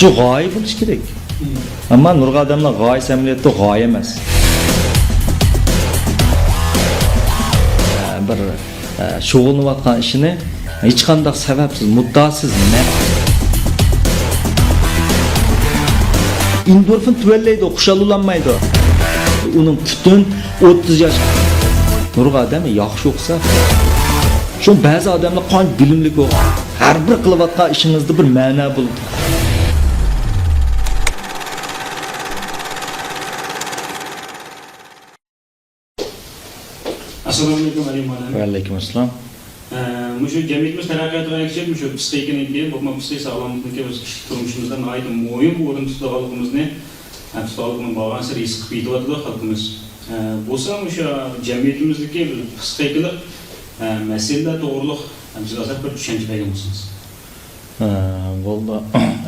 Şu g'oya bo'lish kerak. Ammo nurg'un odamlar g'oya samolyotda g'oya emas. Bir shug'ullanayotgan ishini hech qanday sababsiz, muddasiz endorfin tuvallaydi, xushallanmaydi. Uning butun 30 yosh nurg'un odam yaxshi o'qsa, shu ba'zi odamlar qancha bilimli o'q, har bir qilayotgan ishingizda bir ma'no bo'ladi. Assalomu alaykum Ali Mo'lan. Va alaykum assalom. Mushu jamiyatimiz taraqqiyotga erishib, mushu psixikani, bu psixik sog'lomlikka biz turmushimizda nihoyat muhim o'rin tutganligimizni, tutganligini bo'lgan sir his qilib yetyapti xalqimiz. Bo'lsa mushu jamiyatimizdagi psixikalik masalalar to'g'riliq sizlar bir tushuncha bergan bo'lsangiz. Bo'ldi.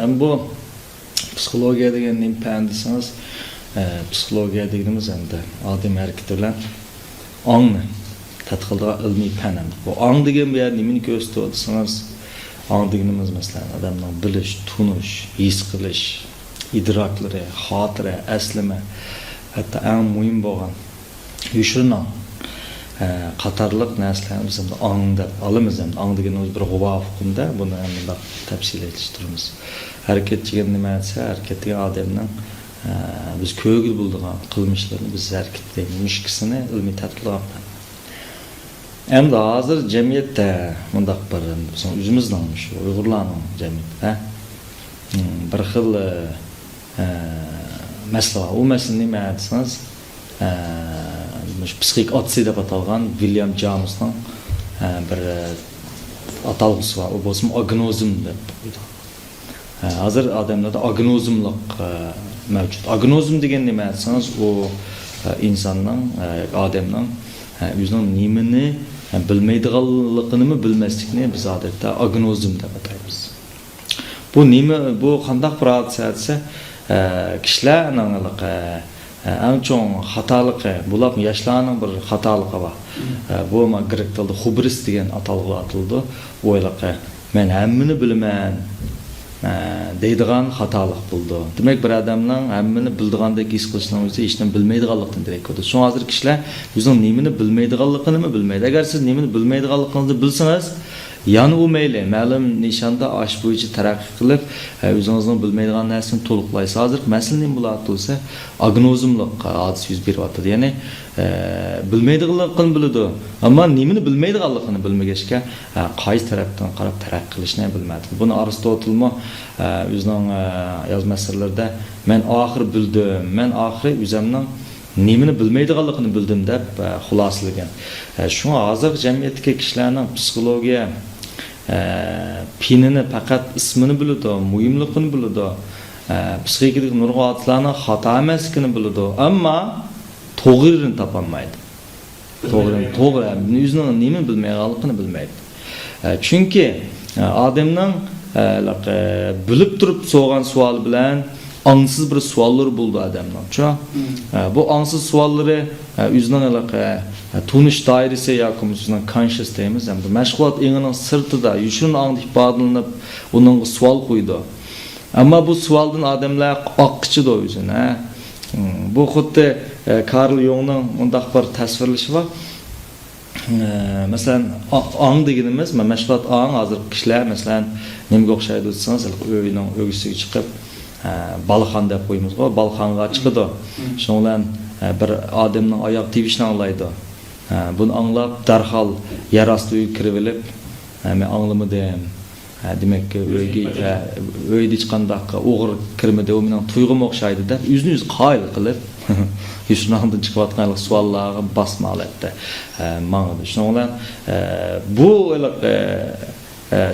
Ham bu psixologiya degan nima pan desangiz, psixologiya deganimiz endi odam harakati bilan ongni tadqiqotga ilmiy fan. Bu ong degan bu yer nimani ko'rsatadi desangiz, ong deganimiz masalan odamning bilish, tunish, his qilish, idroklari, xotira, aslama, hatto eng muhim bo'lgan yushurna qatorliq narsalarni biz ong deb olamiz. Ong deganimiz bir g'uva hukmda buni ham tafsil etishtiramiz. Harakat degan nima desa, harakat degan odamning biz ko'ngil bo'ldigan qilmishlarini biz harakat deymiz. Ikisini ilmiy tadqiqot. Endi hozir jamiyatda bundaq bir o'zimizning shu Uyg'urlarning jamiyatda bir xil masala, u masala nima desangiz, psixik otsi deb atalgan William Jamesning bir atalg'usi bor. U bo'lsa agnozim deb qo'ydi. Hozir odamlarda agnozimlik mavjud. Agnozim degan nima desangiz, u insonning, odamning o'zining nimani bilmaydiganligini bilmaslikni biz odatda agnozim deb ataymiz. Bu nima, bu qanday protsess desa, kishilarning eng chong xatoligi, bular yoshlarning bir xatoligi bor. Bu grek tilida hubris degan atalg'i atildi. O'ylaqa men hammani bilaman deydigan xatolik bo'ldi. Demak, bir odamning hammani bildigandek his qilishning o'zi hech nima bilmaydiganlikdan darak bo'ldi. Shu hozir kishilar o'zining nimani bilmaydiganligini bilmaydi. Agar siz nimani bilmaydiganligingizni bilsangiz, yana u mayli, ma'lum nishonda ash bo'yicha taraqqiy qilib, o'zingizning bilmaydigan narsani to'liqlaysiz. Hozir masala nima bo'ladi bo'lsa, agnozimlik hodisa yuz beryapti. Ya'ni bilmaydiganligini biladi, ammo nimani bilmaydiganligini bilmagachga qaysi tarafdan qarab taraqqiy qilishni bilmaydi. Buni Aristotelmi o'zining yozmalarida men oxir bildim, men oxiri o'zimning nimani bilmaydiganligini bildim deb xulosalagan. Shunga hozir jamiyatdagi kishilarning psixologiya pinini faqat ismini biladi, muhimligini biladi, psixik nurg'un otlarning xato emasligini biladi, ammo to'g'rini topolmaydi. To'g'ri, o'zining nimani bilmaydiganligini bilmaydi. Chunki odamning bilib turib so'rgan savol bilan angsız bir suallar buldu adamlar. Bu angsız sualları o'zining tunish doirasi yoki o'zining conscious deymiz. Bu mashg'ulot engining sirtida yushun ongda ifodalanib, uningga savol qo'ydi. Ammo bu savoldan odamlar oqqichidi o'zini. Bu xuddi Carl Jungning undaq bir tasvirlashi bor. Masalan, ong deganimiz, mashg'ulot ong hozir kishilar masalan nimaga o'xshaydi desangiz, o'yining o'g'isiga chiqib balxon deb qo'yamiz. Balxonga chiqadi. Shundan bir odamning oyoq tevishini anglaydi. Buni anglab darhol yer ostiga kirib olib, men anglamadim. Demak, uyda hech qanday o'g'ri kirmadi, u mening tuyg'um o'xshaydi deb o'zini o'zi qoyil qilib, shundan chiqayotgan savollarga basmalatda ma'noda. Shundan bu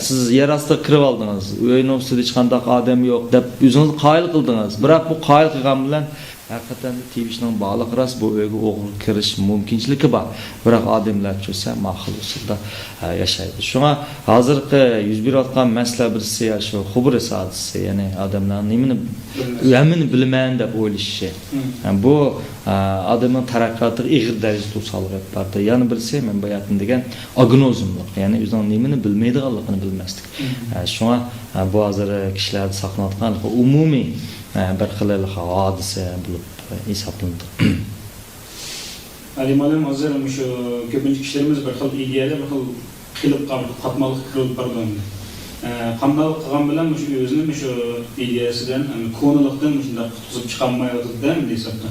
siz yer ostiga kirib oldingiz, uyning ustida hech qanday odam yo'q deb o'zingizni qoyil qildingiz. Biroq bu qoyil qilgan bilan haqiqatan tevishning bog'liq ras bu uyga o'g'ri kirish mumkinchiligi bor. Biroq odamlar cho'sa mahul usulda yashaydi. Shunga hozirgi yuz berayotgan masala birisi shu xubris hodisi, ya'ni odamlar nimani bilmayman deb o'ylashi. Bu odamning taraqqiyotiga ig'ir darajada to'sqinlik qilib berdi. Yana birisi men bayatım degan agnozimlik, ya'ni o'zining nimani bilmaydiganligini bilmaslik. Shunga bu hozir kishilar saqlanayotgan umumiy bir xil hodisa bo'lib hisoblanadi. Alimalim hozir shu ko'pincha kishilarimiz bir xil ideyalar, bir xil qilib qatmalik qilib borgan. Qanday qilgan bilan shu o'zining shu ideyasidan, ko'ngliqdan shunday qutqizib chiqolmayotdi-da desakda.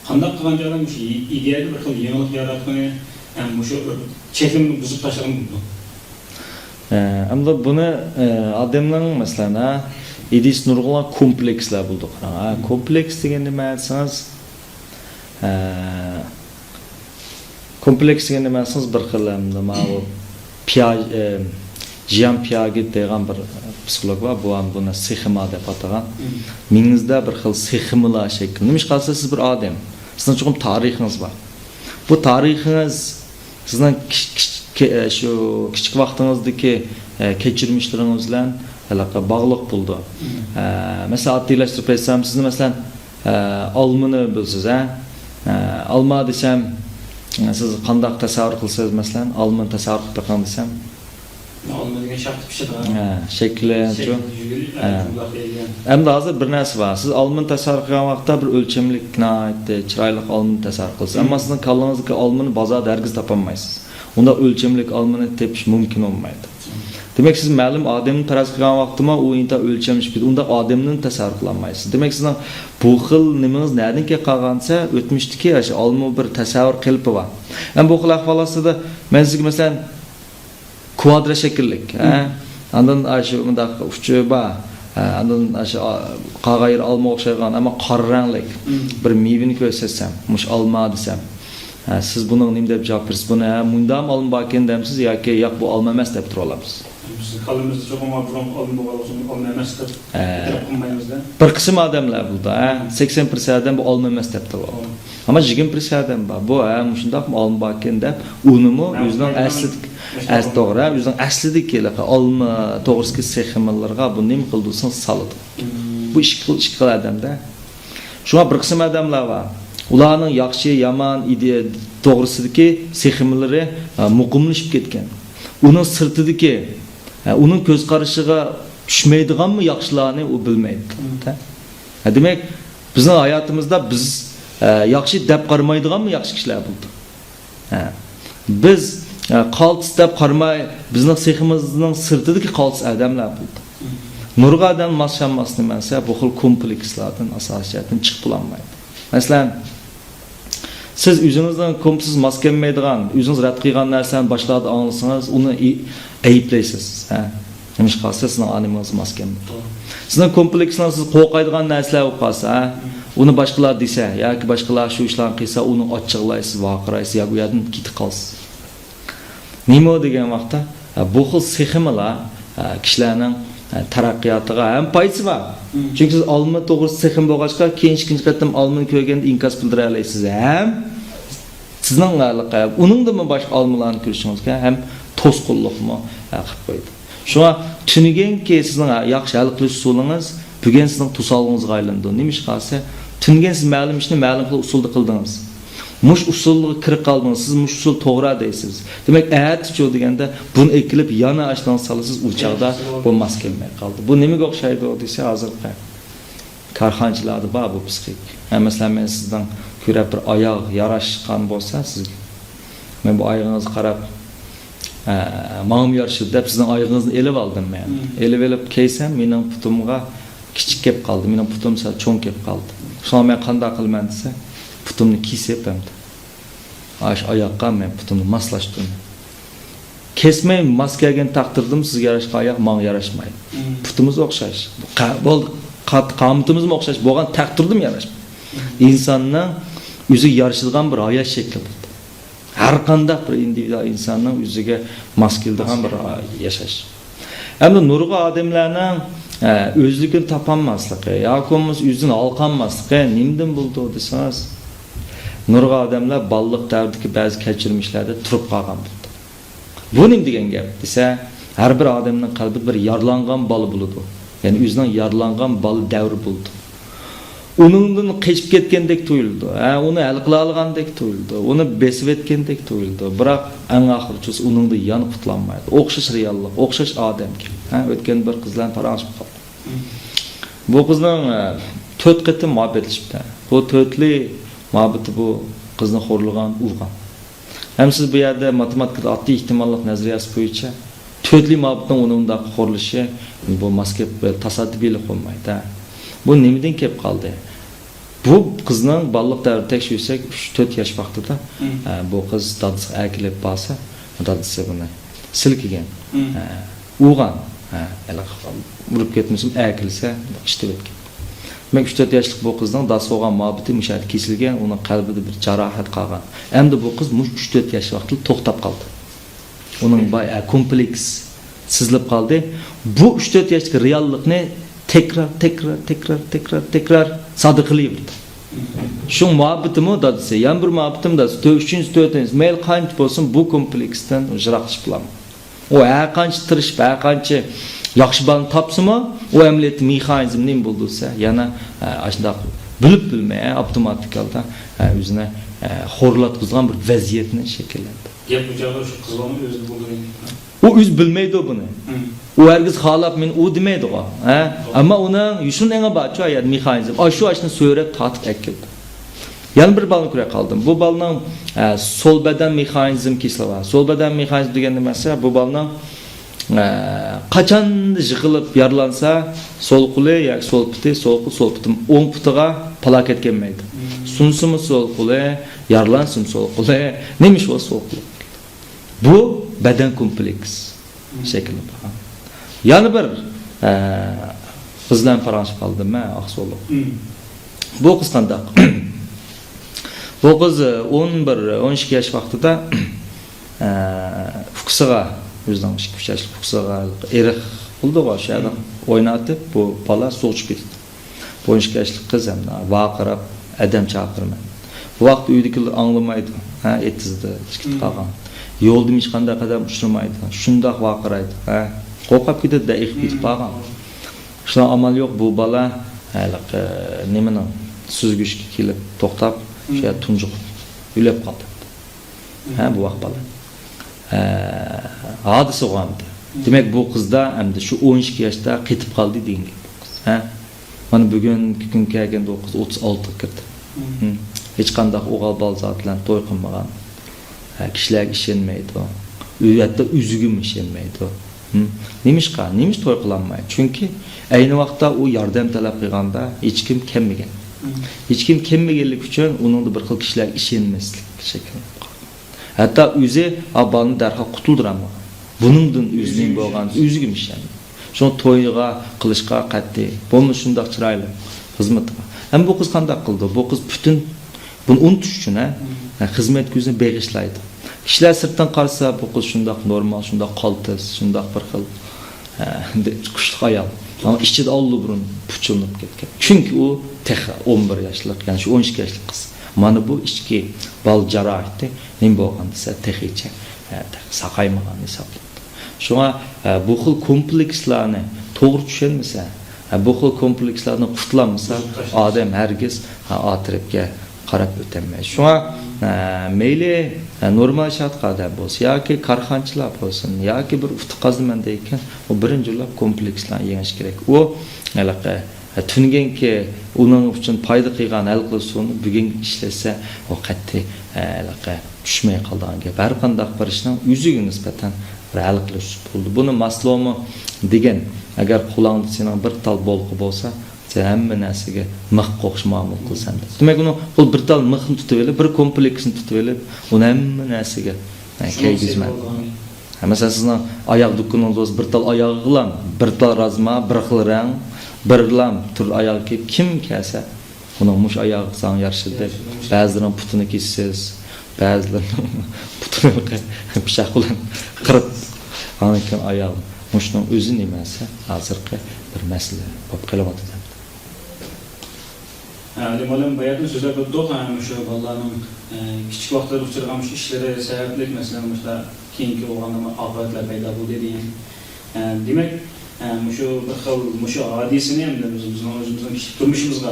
Qanday qilgan joyda shu ideyada bir xil yangilik yaratgan, shu cheklimni buzib tashlagan bo'ldi. Ammo buni odamning masalan ideyasi nurg'un komplekslar bo'ldi. Kompleks degan nima desangiz, kompleks degan nima desangiz bir xil nima u Jean Piaget degan bir psixolog var, bu ham buni sexima deb atagan. Mingizda bir xil seximalar shekli. Nima qilsa siz bir odam, sizning cho'qim tarixingiz bor. Bu tarixingiz sizning shu kichik vaqtingizdagi kechirmishlaringiz bilan bog'liq bo'ldi. Masalan, oddiylashtirib aytsam, sizni masalan olmani bilsiz, olma desam, siz qanday tasavvur qilsangiz, masalan, olmani tasavvur qilib qo'ygan desam, olma degan shaxta pishadi. Shekli, endi hozir bir narsa bor. Siz olmani tasavvur qilgan vaqtda bir o'lchamlik, chiroyli olmani tasavvur qilasiz. Ammo sizning kallangizga olmani bozorda hargiz topolmaysiz. Unda o'lchamlik olmani tepish mumkin bo'lmaydi. Demek siz ma'lum odamni taraz qilgan vaqtda u inta o'lchamish ketdi. Unda odamni tasavvur qila olmaysiz. Demak sizning bu xil nimangiz nerdan kelib qolgansa, o'tmishdagi o'sha olma bir tasavvur qilib bor. Ham bu xil ahvollarda men sizga masalan kvadrat shakllik, andan shu bundaq uchi bor, andan shu qog'ayir olma o'xshagan, ammo qora ranglik bir mevani ko'rsatsam, mush olma desam, siz buning nima deb javob berasiz? Buni mundam olma bor ekan demsiz yoki yo'q bu olma emas deb tura olasiz? Biz qalbimizda cho'qim olma bo'lsa olma emas deb qilmaymiz-da. Bir qism odamlar bu da 80% odam bu olma emas deb turadi. Ammo 20% odam bor. Bu shundoq olma bor ekan deb unimi o'zining to'g'ri, o'zining aslidagi olma to'g'risidagi seximalarga bu nima qildisan soladi. Bu ikki xil odamda. Shunga bir qism odamlar bor. Ularning yaxshi, yomon ideya to'g'risidagi seximlari muqimlashib ketgan. Uning sirtidagi, uning ko'z qarashiga tushmaydiganmi yaxshilarni u bilmaydi. Demak, bizning hayotimizda biz yaxshi deb qaramaydiganmi yaxshi kishilar bo'ldi. Biz qaltis deb qaramay, bizning seximizning sirtidagi qaltis odamlar bo'ldi. Nurga odam mashamasni mensa bu xil komplekslardan asosiyatdan chiqib olmaydi. Masalan, siz o'zingizdan kompleks mos kelmaydigan, o'zingiz rad qilgan narsani boshqalarga anglasangiz, uni ayblaysiz. Nima qilsa sizning animingiz mos kelmaydi. Sizning kompleksingiz siz qo'rqadigan narsalar bo'lib qolsa, uni boshqalar desa yoki boshqalar shu ishlarni qilsa, uni ochiqlaysiz, vaqiraysiz, yoki u yerdan ketib qolsiz. Nima degan vaqtda bu xil seximalar kishilarning taraqqiyotiga ham foydasi bor. Chunki siz olma to'g'risida sexim bo'lg'achqa, keyin ikkinchi qatam olmani ko'rganda inkos bildira olasiz. Ham sizning uningdan boshqa olmalarni ko'rishingizga ham to'sqinlikmi qilib qo'ydi. Shunga tushunganki sizning yaxshi hal qilish usulingiz bugun sizning to'solingizga aylandi. Nima ish qilsa, tushungan siz ma'lum ishni ma'lum qilib usulda qildingiz. Mush usulga kirib qoldingiz, siz mush usul to'g'ri deysiz. Demak, aytchu deganda buni ekilib yana ashdan solasiz, u chaqda bu mas kelmay qoldi. Bu nimaga o'xshaydi desa, hozir korxonchilarda bor bu psixik. Masalan, men sizdan ko'rib bir oyoq yarashgan bo'lsa sizga, men bu oyog'ingizni qarab, ma'lum yarashib deb sizning oyog'ingizni elib oldim men. Elib keysam, mening putumga kichik kelib qoldi, mening putum sal cho'ng kelib qoldi. Shuni men qanday qilman desa, putumni kesib hamda. Oyoqqa men putumni moslashdim. Kesmay mos kelgan taqdirdim sizga yarashgan oyoq menga yarashmaydi. Putimiz o'xshash. Bo'ldi, qomatimiz o'xshash bo'lgan taqdirdim yarashmaydi. İnsanning o'ziga yarashadigan bir hayot shakli bo'ldi. Har qanday bir individual insonning o'ziga mos keladigan bir yashash. Endi nurg'a odamlarning o'zligini topolmasligi yoki o'zini olqanmasligi nimdan bo'ldi desangiz, nurg'a odamlar balliq davridagi ba'zi kechirmishlarda turib qolgan bo'ldi. Bu nima degan gap desa, har bir odamning qalbi bir yarlangan bola bo'ladi. Ya'ni o'zining yarlangan bola davri bo'ldi. Uningdan qechib ketgandek tuyuldi. Uni hal qila olgandek tuyuldi. Uni besib etgandek tuyuldi. Biroq eng oxirchisi uningda yanib qutlanmaydi. O'xshash reallik, o'xshash odamga. O'tgan bir qizlar paranjib qoldi. Bu qizning 4 qatim muhabbatlashibdi. Bu 4li muhabbati bu qizni xo'rlagan, urgan. Hem siz bu yerda matematikada oddiy ehtimollik nazariyasi bo'yicha 4li muhabbatning uningda xo'rlishi bu maskep tasadduqiylik bo'lmaydi. Bu nimadan kelib qoldi? Bu qizning balliq davri tekshirsak 3-4 yosh vaqtida bu qiz dadisi akilib bo'lsa, dadisi buni silkigan. Uğan, urib ketmasam akilsa ishda o'tgan. Demak 3-4 yoshlik bu qizning dadisi olgan muhabbati mushati kesilgan, uning qalbida bir jarohat qolgan. Endi bu qiz 3-4 yosh vaqtida to'xtab qoldi. Uning kompleks sizlib qoldi. Bu 3-4 yoshlik reallikni tekrar sadiqlayverdi. Şu muhabbatimi dadisi, yan bir muhabbatim dadisi, 3-4 mayl qancha bo'lsin bu kompleksdan ujraqlashib bilaman. O qancha tirishib, qancha yaxshi balni topsimi, o amaliyot mexanizm nima bo'ldisa, yana shunday bilib bilmay avtomatik holda o'zini xo'rlatqizgan bir vaziyatni shakllantirdi. Gap bu joyda shu qiz bolani o'zi bo'lgan. O o'z bilmaydi buni. O hergiz xalab men o demaydi o. Ammo uning yushun eng bacho ayat mexanizm. Shu ashni so'rab tatib ekildi. Yana bir balni ko'ra qoldim. Bu balning sol badan mexanizm kesiladi. Sol badan mexanizm degan nimasi? Bu balning qachon yig'ilib yarlansa, sol qo'li yoki sol puti, sol putim o'ng putiga palakat kelmaydi. Sunsimi sol qo'li, yarlansin sol qo'li, nemish o sol qo'li. Bu badan kompleks şekilde bakalım. Yani bir qizdan paranjib qoldim men Aqso'liq. Bu qiz qanday? Bu qiz 11-12 yosh vaqtida fuqsiga o'zining 2 yoshlik fuqsiga eriq bo'ldi o'shada o'ynatib bu bola so'chib ketdi. Bu 12 yoshlik qiz ham vaqirab adam chaqirmadi. Bu vaqt uydagilar anglamaydi. Etizdi, chiqib qolgan. Yo'lda hech qanday qadam uchramaydi. Shundoq vaqiraydi. Qo'rqib ketadi, daqiq ketib qolgan. Shuna amal yo'q bu bola nimani suzgishga kelib to'xtab, o'sha tunjiq yulab qoldi. Bu vaqt bola. Hodisa bo'ldi. Demak bu qizda endi shu 12 yoshda ketib qoldi degan gap. Mana bugungi kun kelganda o qiz 36 kirdi. Hech qanday o'g'il bola bilan to'y qilmagan. Kishilarga ishonmaydi. Uyatda o'ziga ishonmaydi. Nimish to'y qilolmaydi? Chunki ayni vaqtda u yordam talab qilganda hech kim kelmagan. Hech kim kelmaganlik uchun uning bir xil kishilarga ishonmaslik shekillanib qolgan. Hatto o'zi abalni darhol qutuldiramagan. Buningdan o'zining bo'lgan o'ziga ishonmaydi. Shuni to'yga qilishga qat'iy, bo'lmasa shundoq chiroyli xizmat qiladi. Ham bu qiz qanday qildi? Bu qiz butun buni unutish uchun xizmat ko'zini beg'ishlaydi. Kishilar sirtdan qarasa bu qiz shundoq normal, shundoq qaltis, shundoq bir xil qushliq ayol. Ammo ichida ollu burun puchilib ketgan. Chunki u 11 yoshlik, ya'ni shu 12 yoshlik qiz. Mana bu ichki bal jarohati nima bo'lgan desa texicha saqaymagan hisoblanadi. Shunga bu xil komplekslarni to'g'ri tushunmasa, bu xil komplekslarni qutlamasa, odam hargiz atrofga qarab o'tolmaydi. Shunga meyli normal shartda odam bo'lsa yoki korxonchilar bo'lsin yoki bir uftiqazmanda ekan, u birinchilab komplekslarni yengish kerak. U tunganki uning uchun foyda qilgan hal qilsin, bugun ishlasa o qat'iy tushmay qolgan gap. Har qanday bir ishning o'ziga nisbatan hal qilish bo'ldi. Buni maslomi degan, agar qo'lingda sening bir tal bolqi bo'lsa, sen hamma narsaga mix qo'qish muomala qilsan. Demak, uni qo'l bir tal mixni tutib olib, bir kompleksni tutib olib, uni hamma narsaga kelgizmaydi. Masalan, sizning oyoq dukuningiz o'z bir tal oyog'i bilan, bir tal razma, bir xil rang, bir lam tur oyoq kelib kim kelsa, uning mush oyog'i san yarashadi. Ba'zilarning putini kessiz, ba'zilarning putini pichoq bilan qirib, anikin oyog'i mushning o'zi nimasi hozirgi bir masala bo'lib qelyapti. Demolim bayatni so'zlab o'tdik, shu bolalarning kichik vaqtda uchragan ishlari sababli masalan mushlar keyingi o'g'anda oqibatlar paydo bo'ldi degan. Demak, shu bir xil mushu hodisani ham o'zimizning turmushimizga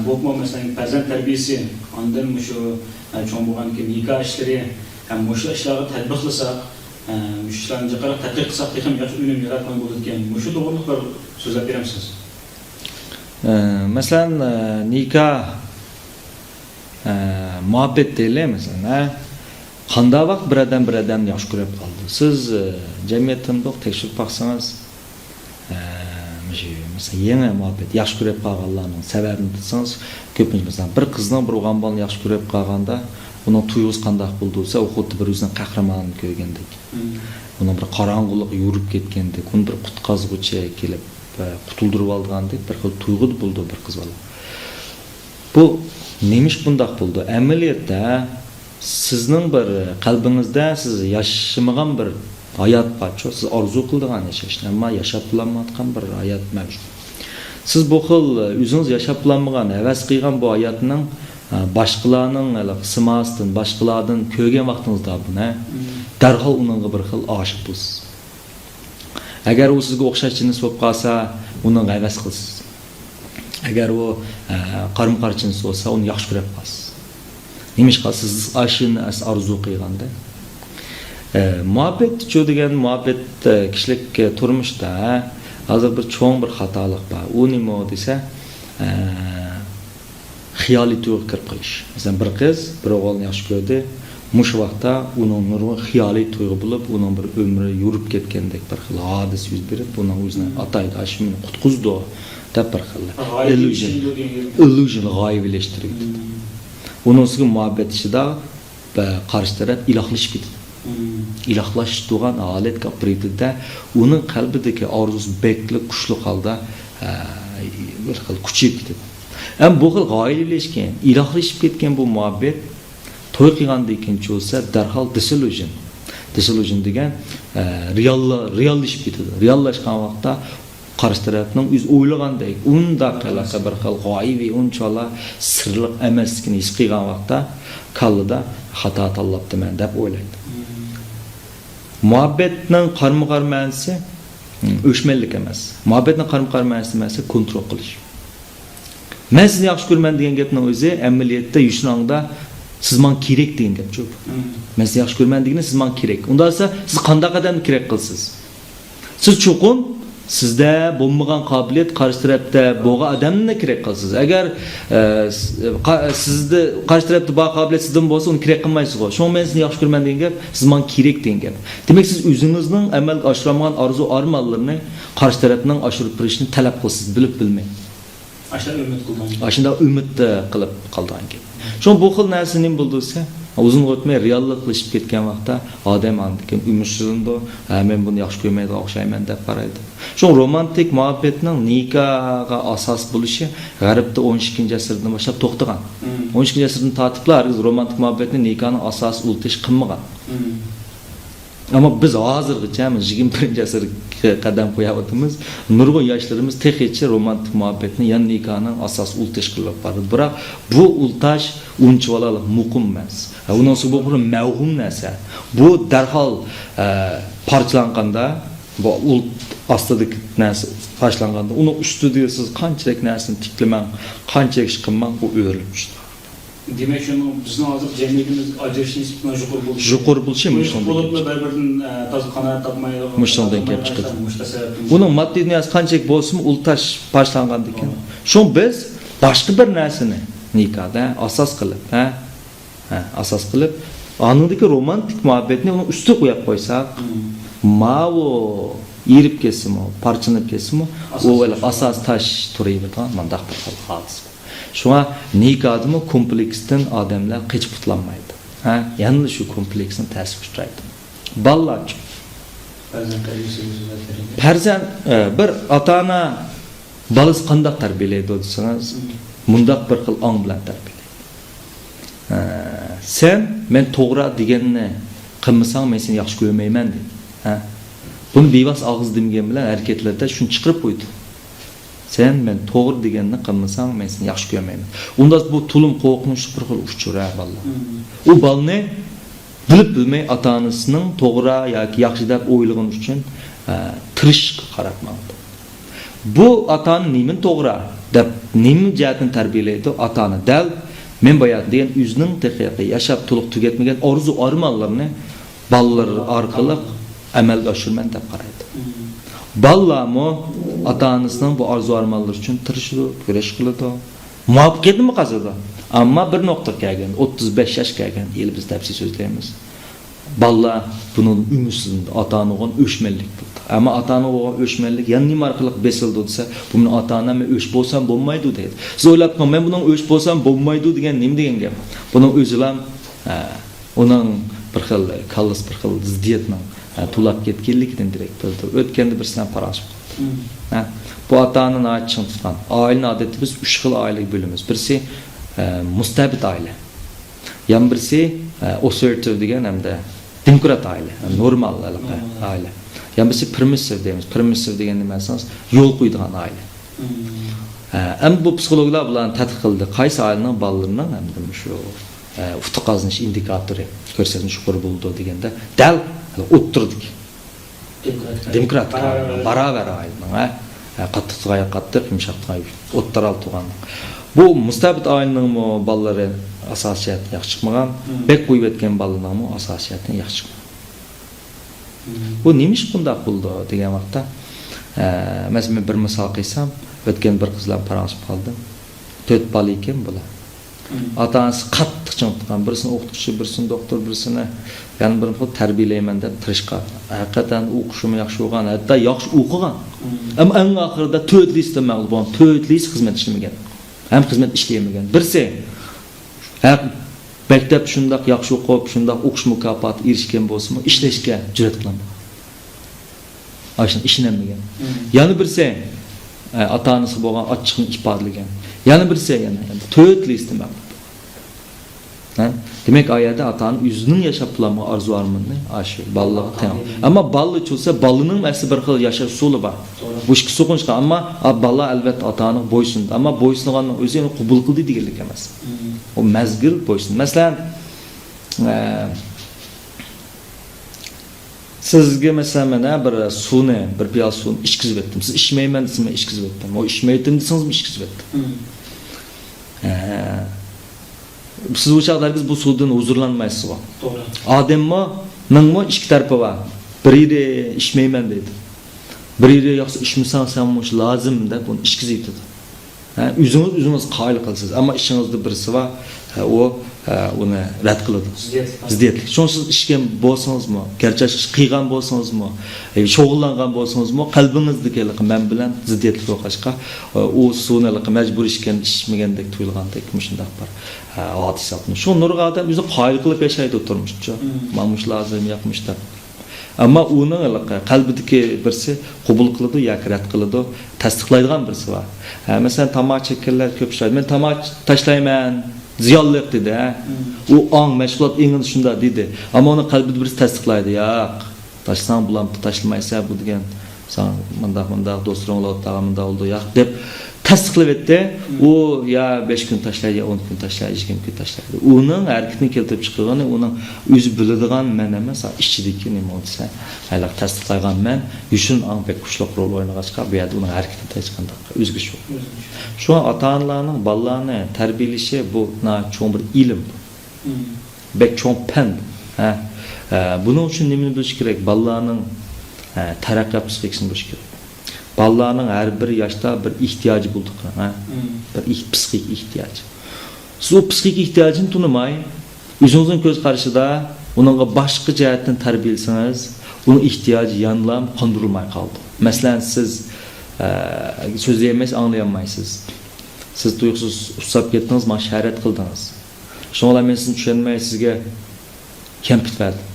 bu mesela farzand tarbiyasi, ondan şu çoğun bo'lgan nikah ishlari, mushu ishlarga tatbiq qilsak, mushu ishlarni qarab tadqiq qilsak ham yaxshi unum yaratgan bo'ladigan. Mushu to'g'riliq bir so'zlab beramiz. Masalan, nikah muhabbet deylik masalan, qanday vaqt bir odamni yaxshi ko'rib qoldi. Siz jamiyatdan tekshirib baksanız, mesela yangi muhabbet yaxshi ko'rib qolganlarning sababini bilsangiz, ko'pincha masalan bir qizning bir o'g'on bolani yaxshi ko'rib qolganda, uning tuygusi qanday bo'ldi bo'lsa, u xuddi bir o'zining qahramonini ko'rgandek. Uning bir qorong'ulik yurib ketgandek, uni bir qutqazg'uchi kelib qutuldirib olgandek bir xil tuyg'u bo'ldi bir qiz bola. Bu nemish bundaq bo'ldi? Amaliyotda sizning bir qalbingizda siz yashamagan bir hayat parça, siz arzu qildigan yashashni, ammo yashab bo'lmayotgan bir hayat mavjud. Siz bu xil o'zingiz yashab bo'lmagan, havas qilgan bu hayotning boshqalarning qismasdan, boshqalardan ko'rgan vaqtingizda buni darhol uningga bir xil oshiq bo'lsiz. Agar u sizga o'xshash jins bo'lib qolsa, uni havas qilsiz. Agar u qarim-qarchins bo'lsa, uni yaxshi ko'rib qolasiz. Nimish qilasiz? Ashini arzu qilganda muhabbet cho degan muhabbet kishilik turmushda hozir bir cho'ng bir xatolik bor. U nima desa, xiyoliy tuyg'u kirib qolish. Masalan, bir qiz bir o'g'ilni yaxshi ko'rdi. Mush vaqtda uning nurg'un xiyoliy tuyg'u bo'lib, uning bir umri yurib ketgandek bir xil hodisa yuz berib, uning o'zini ataydi, ashimni qutqizdi deb bir xil illusion g'oyibleştirdi. Uning ustiga muhabbet ishida qarshi taraf ilohlashib ketdi. İlahlash tuğan alet kapritida uning qalbidagi orzusi bekli kuchli holda bir xil kuchayib ketdi. Ham bu xil g'oyilashgan, ilohlashib ketgan bu muhabbet to'y qilgandan keyin bo'lsa darhol disillusion degan reallashib ketadi. Reallashgan vaqtda qarshi tarafning o'z o'ylagandek undaq qalaqa bir xil g'oyibi unchalar sirliq emasligini his qilgan vaqtda kallida xato tanlabdiman deb o'ylaydi. Muhabbetning qarma-qarshi ma'nosi o'chmanlik emas. Muhabbetning qarma-qarshi ma'nosi kontrol qilish. Men sizni yaxshi ko'raman degan gapning o'zi amaliyotda yushnongda siz men kerak degan gap cho'p. Men sizni yaxshi ko'raman degani siz men kerak. Unda esa siz qanday qadamni kerak qilsiz? Siz cho'qin sizda bo'lmagan qobiliyat qarshi tarafda bo'lgan odamni kerak qilsiz. Agar sizda qarshi tarafda bor qobiliyat sizdan bo'lsa, uni kerak qilmaysiz. Shu men sizni yaxshi ko'raman degan gap siz men kerak degan gap. Demak siz o'zingizning amalga oshirmagan orzu armonlarini qarshi tarafning oshirib turishini talab qilsiz, bilib bilmay. Ashunda umid qilib qolgan gap. Shu bu xil narsa nima bo'ldisa, uzun o'tmay realliqlashib ketgan vaqtda odam andikin umidsizlandi, men buni yaxshi ko'rmaydi, o'xshayman deb qaraydi. Shu romantik muhabbetning nikahga asos bo'lishi G'arbda 12-asrdan boshlab to'xtagan. 12-asrdan tortiblar romantik muhabbetni nikahning asos ultish qilmagan. Ama biz hozirgacha 21-asrga qadam qo'yapmiz. Nurg'un yoshlarimiz texnicha romantik muhabbetni, ya'ni nikahning asos ultish qilib boradi. Biroq bu ultash unchalik muqim emas. Undan so'ng bu mavhum narsa. Bu darhol parchalanganda, bu ult ostidagi narsa tashlanganda, uni ustida siz qanchalik narsani tiklamang, qanchalik ish qilmang, bu o'rilib tushadi. Demek şunu bizim hazır cemiyetimiz acışı nisbetine juqur bo'lishi mumkin. Bo'lib bir-biridan toza qanoat topmay mushtondan kelib chiqadi. Buning moddiy dunyasi qanchalik bo'lsin, ultash boshlangan ekan. Shu biz boshqa bir narsani nikahda asos qilib, anundagi romantik muhabbetni uni ustiga qo'yib qo'ysak, mavo erib kesimi, parchanib kesimi, u asos tash turaydi, mandaq bir xil hodisa. Şuna nikahda kompleksdan odamlar qechib qutlanmaydi. Ya'ni shu kompleksni ta'sir uchraydi. Ballar farzand bir ota-ona balasi qanday tarbiyalaydi desangiz, mundaq bir xil ong bilan tarbiyalaydi. Sen men to'g'ri deganni qilmasang men seni yaxshi ko'rmayman dedi. Buni bevas og'iz degan bilan harakatlarda shuni chiqarib qo'ydi. Sen men to'g'ri deganni qilmasang men seni yaxshi ko'rmayman. Unda bu tulum qo'rqinchli bir xil uchura ballar. U balni bilib bilmay ota-onasining to'g'ri yoki yaxshi deb o'ylagan uchun tirish qaratmoqda. Bu ota-ona nima to'g'ri deb nemi jihatdan tarbiyaladi? Ata-ona dal men bayat degan o'zining haqiqiy yashab to'liq tugatmagan orzu armonlarini balalar orqali amalga oshirman deb qaraydi. Ballamo ata-onasining bu orzu armonlar uchun tirishadi, kurash qiladi. Muvaffaqiyatni qazadi. Ammo bir nuqtaga kelgan, 35 yoshga kelgan yil biz tafsir so'zlaymiz. Balla bunun ümitsizliğinde ata-onaga öşmellik buldu. Ama ata-onaga öşmellik yani nima orqali besildi desa, bunun ata-ona men öş bolsam bolmaydı deydi. Siz o'ylabman, men bunun öş bolsam bolmaydı degan nima degan gap? Bunun o'zilam onun bir xil kallas bir xil ziddiyatni tulab ketganligidan direkt bildi. O'tganda bir san parash. Bu ata-onani achchiq tutgan. Oilani odatda biz 3 xil oilaga bo'lamiz. Birisi mustabid oila. Yan birisi assertive degan hamda demokrat aile, normal aile. Yani birisi permissive deymiz. Permissive degan nima desangiz, yo'l qo'ydigan aile. Ham bu psixologlar bilan tadqiq qildi. Qaysi ailening bolalarining hamda shu ufq qazinish indikatori ko'rsatilishi yuqori bo'ldi deganda dal o'ttirdik. Demokrat baravar ailening, qattiqga qattiq, yumshoqqa o'ttiral turgan. Bu mustabid ailening bolalari asosiyat yaxshi chiqmagan, bek qo'yib etgan balalarning asosiyatini yaxshi chiqmagan. Bu nemish bunday bo'ldi degan vaqtda, masalan bir misol qilsam, o'tgan bir qizlar parashib qoldim. 4 bola ekan bular. Ota-onasi qattiq chiqgan, birisini o'qituvchi, birisini doktor, birisini yana bir xil tarbiyalayman deb tirishgan. Haqiqatan o'qishim yaxshi bo'lgan, hatto yaxshi o'qigan. Ammo eng oxirida 4 listda mag'lub bo'lgan, 4 list xizmat ishlamagan. Ham xizmat ishlaymagan. Birisi maktab shundoq yaxshi o'qib, shundoq o'qish mukofoti erishgan bo'lsa-mu, ishlashga jur'at qilmagan. Ashun ishlamagan. Yana birisi ota-onasi bo'lgan ochiqni ifodalagan. Yana birisi yana 4 listda mag'lub. Demek ayada atan o'zining yashab planlagan orzu-armonini aşı balaga teng. Ammo balla bo'lsa, balaning asli bir xil yashash usuli bor. Bu ikki so'qinishqa, ammo balla albatta ota-onaga bo'ysundi. Ammo bo'ysunganning o'zini qabul qildi deganlik emas. O mazgil bo'ysun. Masalan, sizga masalan mana bir suvni, bir piyola suvni ichkizib etdim. Siz ichmayman desam, ichkizib etdim. O ichmaydim desangizmi ichkizib etdim. Siz bu çağlarınız bu sudan huzurlanmayısınız. Doğru. Adem'ma, nangma iki tarafı var. Biri içmeymen dedi. Biri yoksa içmişsen senmiş lazım da bunu içkiz etdi. Üzünüz qayıl qilsiz. Ama işinizde birisi var, o onu rad qiladi. Ziddiyetlik. Şonsuz içken bolsanızmı, gerçek qiygan bolsanızmı, şoğullangan bolsanızmı, qalbingizdeki men bilan ziddiyetlik o'qashqa, o suvni mecbur içken içmegandek tuyulgandek shundoq bir hadis yapmış. Şu nurga adam o'zi qayıl qilib yashaydi o'tirmoqchi. Mamush lazım yapmışlar. Ama onun qalbidagi birisi qabul qiladi yoki rad qiladi, tasdiqlaydigan birisi var. Mesela tamak çekerler köp şey. Men tamak taşlayman, ziyonliq dedi. O an meşgulot engin shunda dedi. Ama onun qalbida birisi tasdiqlaydi. Yo'q, taşsan bulam taşlamaysa bu degan. Sen mındaq dostlarınla otağımında oldu yo'q deb tasdiqlab etdi. O ya 5 gün taşlaydi, ya 10 gün taşlaydi, 20 gün taşlaydi. Onun hareketini keltirib chiqqani, onun o'zi biladigan men emas, ichidagi nima bo'lsa, hali tasdiqlagan men, yushin ang pek kuchliq rol o'ynagachqa, bu yerda uning hareketi hech qanday o'zgacha. Shu ota-onalarning bolalarni tarbiyalashi bu cho'ng bir ilm. Bek cho'ng fan. Buning uchun nimani bilish kerak? Bolalarning taraqqiyot psixikasini bilish kerak. Balalarning har bir yoshda bir ehtiyoji bo'ldi. Bir psixik ehtiyoj. Siz o psixik ehtiyojini tunimay, o'zingizning ko'z qarashida uningga boshqa jihatdan tarbiyalasangiz, uning ehtiyoji yanlam qondirilmay qoldi. Masalan, siz so'zlayolmaysiz, anglayolmaysiz. Siz tuyuqsiz ustab ketdingiz, masharat qildingiz. Shunga men sizni tushunmay sizga kampit verdim.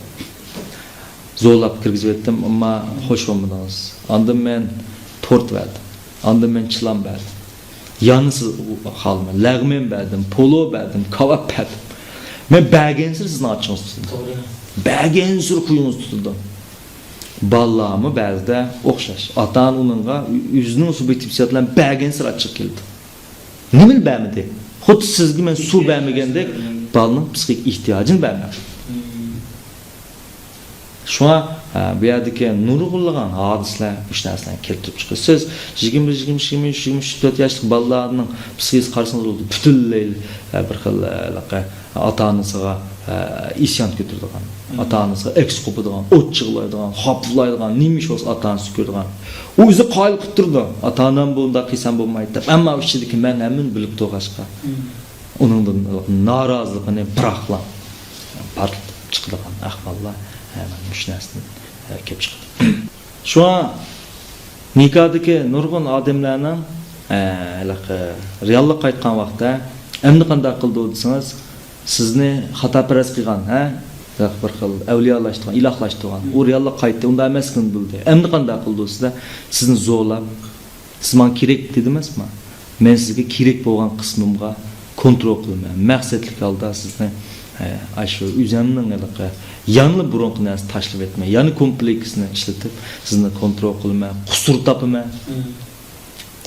Zorlab kirgizib etdim, ammo xo'sh bo'lmadingiz. Ondan men tort verdim. Ondan men chilam verdim. Yanısız halma, lağmen verdim, polo verdim, kavap verdim. Men bergensiz sizni açınız tutuldu. Bergensiz kuyunuz tutuldu. Ballamı berde oxşaş. Atan onunla yüzünün subjektiviteti bilan bergensiz açıq keldi. Nimil bermedi? Xuddi sizga men suv bermagandek, balning psixik ehtiyojini bermadi. Şuna bu yerdagi nurg'unlagan hodislar uch narsalarni keltirib chiqadi. Siz 21-24 yoshli bolalarning psixikasi qarasangiz bo'ladi, butunlay bir xil ota-onasiga isyon ko'taradigan, ota-onasiga eks qo'padigan, o't chig'laydigan, hoplaydigan, nima ish bo'lsa ota-onasi ko'radigan. U o'zi qoyil qilib turdi. Ota-onam bunda qilsam bo'lmaydi deb. Ammo ichidagi men hamon bilib turg'ashqa. Uningdan noroziligini biroqla portlatib chiqadigan ahvollar mana shu narsadan kelib chiqadi. Shu nikohdagi nurg'un odamlarning reallik qaytgan vaqtda endi qanday qildi desangiz, sizni xatoparast qilgan, bir xil avliyolashtirgan, ilohlashtirgan, u reallik qaytdi, unda emasligini bildi. Endi qanday qildi sizda? Sizni zo'rlab, siz menga kerak dedi emasmi? Men sizga kerak bo'lgan qismimga kontrol qilman. Maqsadli holda sizni shu o'zimning yangi burunqi narsa tashlab etmay, yana kompleksni ishlatib, sizni kontrol qilmay, qusur topaman.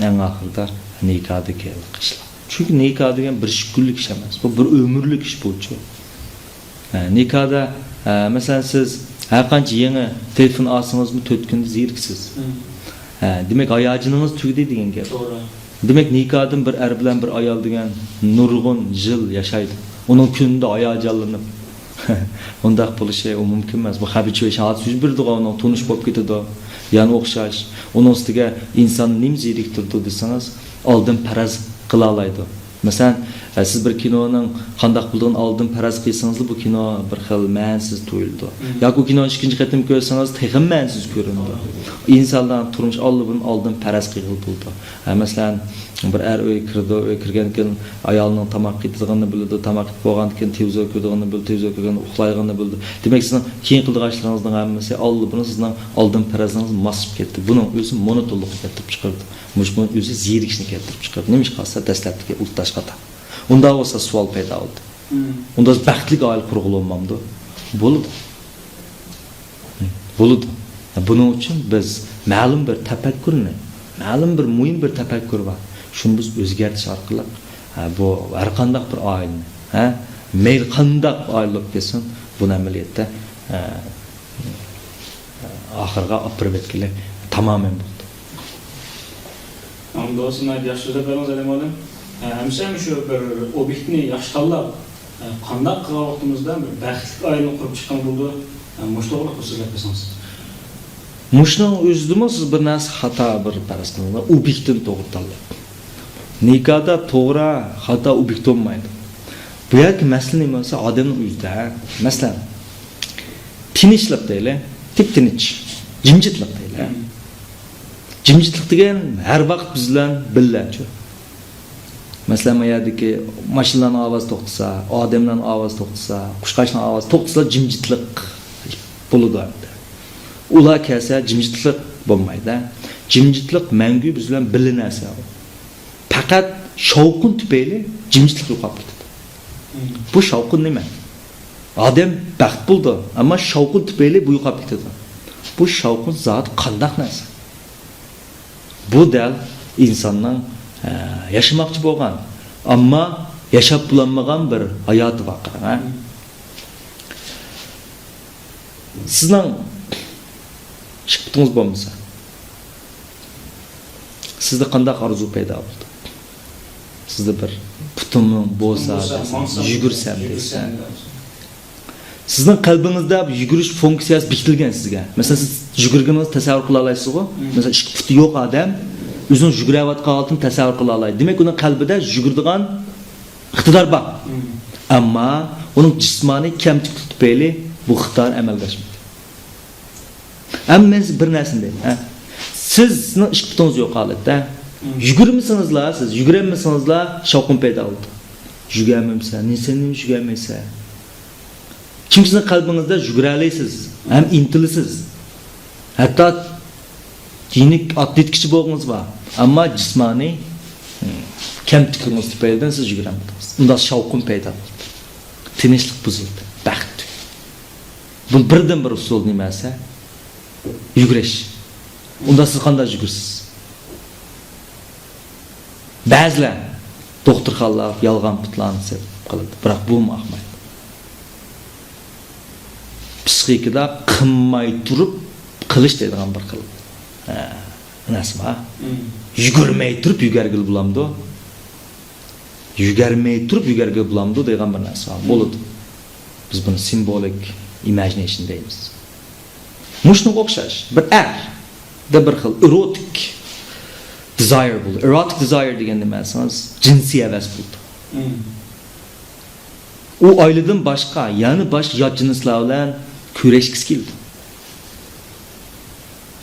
Eng oxirida nikohdagi ishlar. Chunki nikoh degan bir kunlik ish emas, bu bir umrlik ish bo'lchi. Nikohda masalan siz har qancha yangi telefon olsangizmi 4 kunda zeriksiz. Demak hayotingiz tugdi degan gap. To'g'ri. Demak nikohdan bir er bilan bir ayol degan nurg'un yil yashaydi. Uning kunida hayojonlanib undaq bo'lishi mumkin emas. Bu habichi va shahat yuz berdigan, uning tunish bo'lib ketadi. Yana o'xshash. Uning ustiga inson nim zeriktirdi desangiz, oldin faraz qila oladi. Masalan, siz bir kinoning qanday bo'lganini oldin faraz qilsangiz, bu kino bir xil ma'nisiz tuyuldi. Yoki u kinoni ikkinchi qatim ko'rsangiz, texim ma'nisiz ko'rindi. Insonlar turmush oldin faraz qilib bo'ldi. Masalan, bir er uy kirdi, uy kirgan keyin ayolning tamoq qitdig'ini bildi, tamoq qitib bo'lgan keyin televizor ko'rganini bildi, televizor ko'rganda uxlayganini bildi. Demak, sizning keyin qildigan ishlaringizning hammasi buni sizning oldin farazingiz masib ketdi. Buning o'zi monotonlikni keltirib chiqardi. Mushbun o'zi zerikishni keltirib chiqardi. Nima ish qilsa dastlabki ultash qata. Unda bo'lsa savol paydo bo'ldi. Unda baxtli oila qurg'ulanmamdi. Bo'ldi. Bo'ldi. Buning uchun biz ma'lum bir tafakkurni, ma'lum bir muhim bir tafakkur bor. Shuni biz o'zgartirish orqali bu har qanday bir oilani, mayl qanday oilib kelsin, bu amaliyotda oxirga olib borib ketganlar tamoman bo'ldi. Hamdolsun yaxshi so'zlab bergansiz Alimxo'jam. Hamsham shu bir obyektni yaxshi tanlab, qanday qilgan vaqtimizda bir baxtli oilani qurib chiqqan bo'ldi. Mushtoqlik so'zlab bersangiz. Mushning o'zidimi siz bir narsa xato bir faraz qilinglar, obyektni to'g'ri tanlab. Nikohda to'g'ri, xato obyekt bo'lmaydi. Bu yerga masala nima bo'lsa, odamning o'zida, masalan, tinchlik deylik, tinch, jimjitlik deylik. Jimjitlik degan har vaqt biz bilan birga. Masalan, bu yerdagi mashinalarning ovozi to'xtasa, odamlarning ovozi to'xtasa, qushqashning ovozi to'xtasa, jimjitlik bo'ladi. Ular kelsa jimjitlik bo'lmaydi. Jimjitlik mangu biz bilan birga narsa. Faqat shovqin tufayli jimjitlik yo'qolib ketadi. Bu shovqin nima? Odam baxt bo'ldi, ammo shovqin tufayli bu yo'qolib ketadi. Bu shovqin zot qanday narsa? Bu dal insonning yashamoqchi bo'lgan, ammo yashab bo'lmagan bir hayoti vaqti. Sizning chiqdingiz bo'lmasa, sizda qanday orzu paydo bo'ldi? Sizda bir putumim bo'lsa, yugursam desa. Sizning qalbingizda yugurish funksiyasi bitilgan sizga. Masalan, siz yugurganingizni tasavvur qila olasizmi? Masalan, ikki puti yo'q odam o'zini yugurayotgan holatini tasavvur qila oladi. Demak, uning qalbida yuguradigan iqtidor bor. Ammo uning jismoniy kamchilik tufayli bu iqtidor amalga oshmaydi. Ammo bir narsani deyman, sizning ikki putingiz yo'q holatda yugurmisingizlar, siz yugurammisingizlar, shovqin paydo bo'ldi. Yugamamsan, nima yugamaysan? Chunki sizning qalbingizda yugura olasiz, ham intilasiz. Hatto klinik atletkichi bo'lgansiz bor, ammo jismoniy kamchilingiz tufaylidan siz yuguramadingiz. Unda shovqin paydo bo'ldi. Tinchlik buzildi, baxt. Bu birdan bir usul nimasi? Yugurish. Unda siz qanday yugursiz? Ba'zilar doktorxonalar yolg'on putlarni qiladi, biroq bu ma'qul. psixikada qilmay turib qilish deydigan bir xil narsa bor. Yugurmay turib yugargil bulamdi. Yugarmay turib yugargil bulamdi degan bir narsa bo'ladi. Biz buni simbolik imagination deymiz. Mushunga o'xshash bir da bir xil erotic desire bo'ldi. Erotic desire degan nima desangiz, jinsiy havas bo'ldi. U oiladan boshqa, ya'ni boshqa yot jinslar bilan kurashgisi keldi.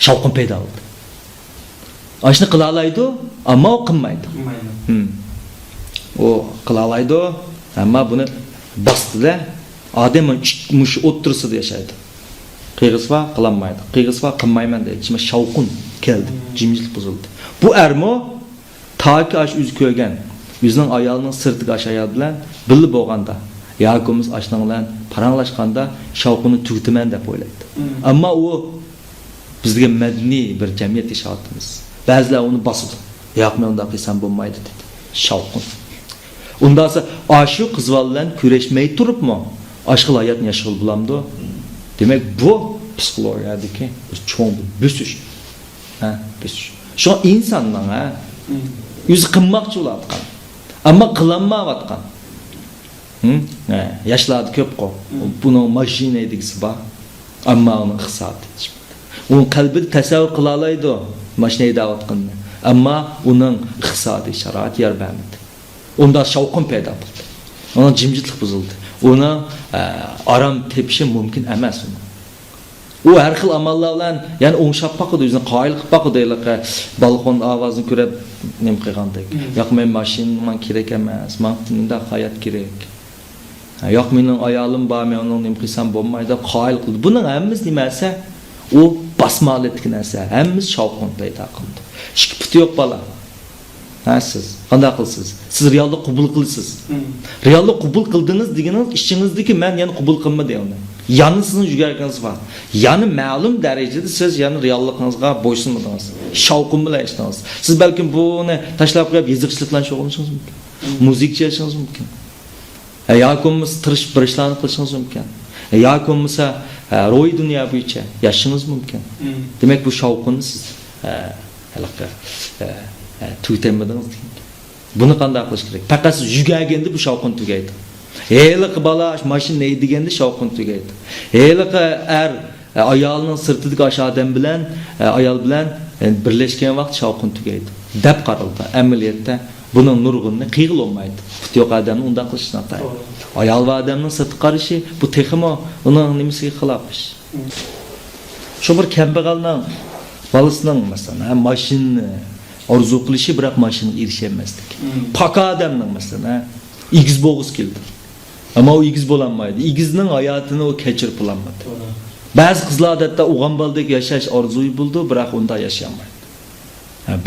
Shavqin paydo bo'ldi. Ashni qila oladi, ammo u qilmaydi. O qila oladi, ammo buni bostida odam mush o'ttirsida yashaydi. Qiyg'isva qilmaydi. Qiyg'isva qilmayman deydi. Shima shavqin keldi, jimjilik buzildi. Bu ermo taki ash o'zi ko'rgan, o'zining ayolining sirtiga ash ayol bilan bilib bo'lganda, Yako'miz ashning bilan paranglashganda shavqini tug'timan deb o'ylaydi. Ammo u bizga madaniy bir jamiyat yashayapmiz. Ba'zilar uni bosadi. Yo'q, men unda qilsam bo'lmaydi dedi. Shavqin. Undasa ashu qizlar bilan kurashmay turibmi? Aşkıl hayatını yaşıl bulamdı. Demek bu psikolojideki bir çoğun büsüş. Büsüş. Şu insandan yüzü kınmakçı olatkan. Ama kılanmavatkan. Yaşladı köp ko. Bunun majine edikisi var. Ama onun kısatı. Onun kalbi tasavvur kılalaydı. Majine davatkan. Ama onun kısatı şarat yer vermedi. Onda şavkın peyda buldu. Ona cimcitlik bozuldu. Ona aram tepişi mümkün emas. O her xil amallarla yani o'ngshab baqidi, o'zini qoyil qilib baqidi, balkon ovozini ko'rib nim qilgandek. Yo'q, men mashinam kerak emas, menga hayot kerak. Yo'q, mening ayolim bor, men uni nim qilsam bo'lmaydi, qoyil qildi. Buning hammasi nimasi? O basmaletlik narsa. Hammasi shavqin paydo qildi. Hech puti yo'q bola. Siz qanday qilsiz? Siz reallik qabul qilsiz. Reallik qabul qildingiz deganingiz ishingizdagi men yana qabul qilmadim. Yani sizin yügerginiz var. Yani ma'lum derecede siz yani reallıqınızga boysunmadınız. Şavqın bilan yaşadınız. Siz belki bunu tashlab qo'yib yezikchilik bilan shug'ullanishingiz mumkin. Muzikchi bo'lishingiz mumkin. Yoki bo'lmasa tirish bir ishlarni qilishingiz mumkin. Yoki bo'lmasa ro'y dunyo bo'yicha yashashingiz mumkin. Demak bu shavqinni siz haliqa tugatmadingiz. Buni qanday qilish kerak? Faqat siz yugarganda bu shavqin tugaydi. Heylik bala maşin ne degende şavqin tugaydi. Heylik ayolning sirtidagi ash odam bilan ayol bilan birlashgan vaqt shavqin tugaydi. Deb qaraldi. Amaliyotda buning nurg'unni qiyg'il olmaydi. Yo'q odamni unda qilishni ataydi. Ayol va odamning sirti qarishi bu texmo uning nimasiga xilof ish. Shu bir kambag'alning balasining masalan mashinni orzu qilishi biroq mashinaga erishamaslik. Paka odamning masalan igiz bo'g'iz keldi. Ama o igiz bo'lanmaydi. Igizning hayotini o kechirib olmaydi. Ba'zi qizlar odatda o'g'an baldek yashash orzuyi bo'ldi, biroq unda yashamaydi.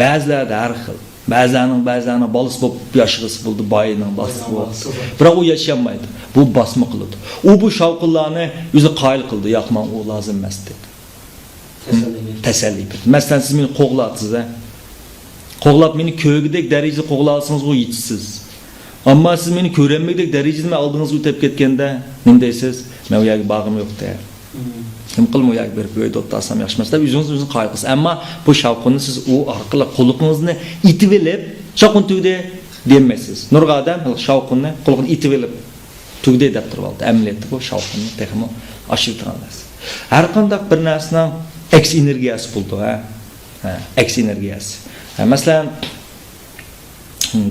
Ba'zilarda har xil. Ba'zilarning bolasi bo'lib yashag'isi bo'ldi, boyining bolasi bo'ldi. Biroq u yashamaydi. Bu bosma qiladi. U bu shavqinlarni o'zi qoyil qildi. Yo'q, men u lozim emas dedi. Tasalli berdi. Masalan, siz meni qo'g'latsiz, qo'g'lab meni ko'gidek darajada qo'g'lasangiz u yetisiz. Ama siz beni ko'renmekdek derecede aldığınız o'tib ketganda nima deysiz? Men u yerga bag'im yo'q der. Kim qilma u yerga berib qo'ydi, o'tasam yaxshi emas deb o'zingizni qayg'usiz. Ammo bu shavqinni siz u orqali qo'lingizni itib olib, shavqin tugdi demaysiz. Nurg'a odam shavqinni qo'lini itib olib tugdi deb turib oldi. Amaliyotda bu shavqinni texmo oshirtiramiz. Har qanday bir narsaning X energiyasi bo'ldi, X energiyasi. Masalan,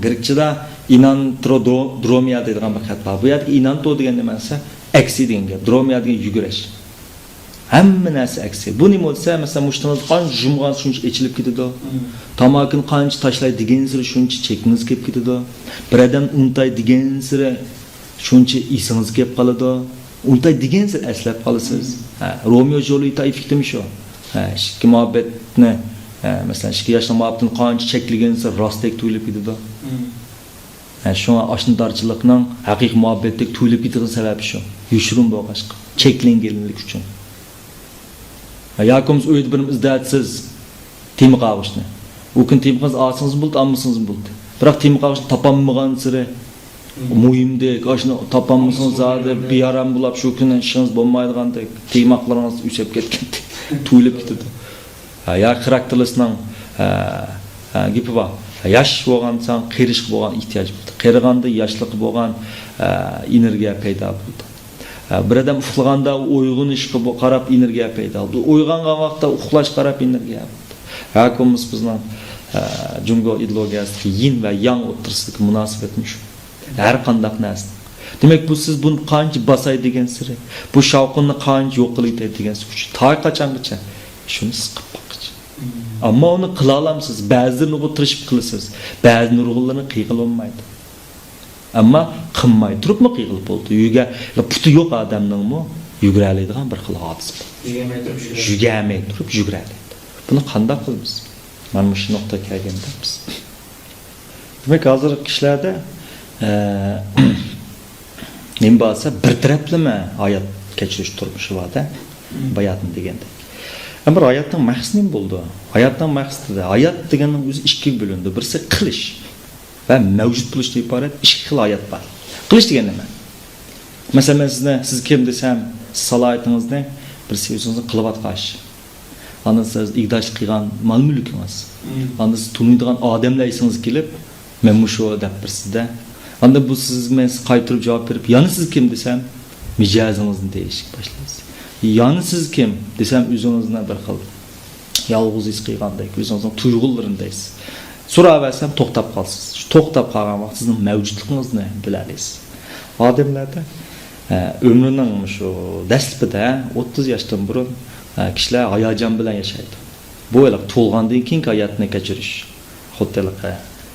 Grekçada inantrodromiya deydigan bir xat bor. Bu yerda inantro degan nimasi? Aksi degan gap. Dromiya degan yugurish. Hamma narsa aksi. Bu nima bo'lsa, masalan, mushtingiz qancha jumg'an shuncha ichilib ketadi. Tomoqni qancha tashlay degan siri shuncha chekingiz kelib ketadi. Bir odam untay degan siri shuncha esingiz kelib qoladi. Untay degan siri eslab qolasiz. Romeo Julieta effektimi shu. Ikki muhabbatni mesela 2 yoshli muhabbatni qancha cheklagansa rostdek tuyulib ketadi. Shunga oshnidarchilikning haqiqiy muhabbatdek tuyulib ketadigan sababi shu. Yushrum bo'lg'ashqa, cheklanganlik uchun. Yo'qimiz uyda birimiz izdatsiz tema qog'ishni. U kun tema qog'oz olsangiz bo'ldi, olmasangiz bo'ldi. Biroq tema qog'ozni topolmagan siri Muhimdek, aşını tapamısınız zaten bir aram bulap şu günden işiniz bolmaydigandek, teymaklarınız üsep ketken, tuylep ketedi. Ya karakterlisinden gibi var. Yaş bolgansan, qeriş bolgan ihtiyaç buldu. Qeriganda yaşlık bolgan energiya payda buldu. Bir adam uxlaganda uygun işki qarab energiya payda buldu. Uygangan vaqtda uxlash qarab energiya buldu. Hakomuz bizning Jungo ideologiyasi yin va yang o'rtasidagi munosabatni shu. Har qandaq narsa. Demak bu siz buni qancha basay degan siri, bu shavqinni qancha yo'q qilaydi degan siri. Ta qachongacha shuni siqib boqchi. Ammo uni qila olamsiz. Ba'zilarini o'tirishib qilasiz, ba'zi nurg'unlarni qiyg'ilolmaydi. Ammo qilmay turibmi qiyg'ilib bo'ldi. Uyga puti yo'q odamningmi yuguradigan bir xil hodisa. Yugamay turib yuguradi. Buni qanday qilamiz? Mana shu nuqtaga kelganda biz. Demak, hozir kishilarda nima bo'lsa bir taraflama hayot kechirish turmushi bor-da, bayatni deganda. Ammo hayotning maqsadi nima bo'ldi? Hayotning maqsadi, hayot deganning o'zi ikkiga bo'lindi. Birisi qilish va mavjud bo'lishdan iborat ikki xil hayot bor. Qilish degan nima? Masalan, siz kim desam, salohiyatingizni bir o'zingizni qilayotgan ish. Ana siz igdash qilgan mol-mulkingiz. Ana siz tunuydigan odamlar esingiz kelib, men mushu deb birsizda. Anda bu siz men qaytirib javob berib, "Yani siz kim?" desam, mijozingizni deyishga boshlaysiz. "Yani siz kim?" desam, o'zingizni bir xil yolg'iz his qilgandek, o'zingizning tuyg'ularini deysiz. So'ravarsam to'xtab qolsiz. Shu to'xtab qolgan vaqt sizning mavjudligingizni bilasiz. Odamlarda ömrünün şu dəslibdə 30 yaşdan burun kişilər hayacan bilan yaşaydı. Bu elə to'lgandan keyin hayatını keçiriş. Xuddilikə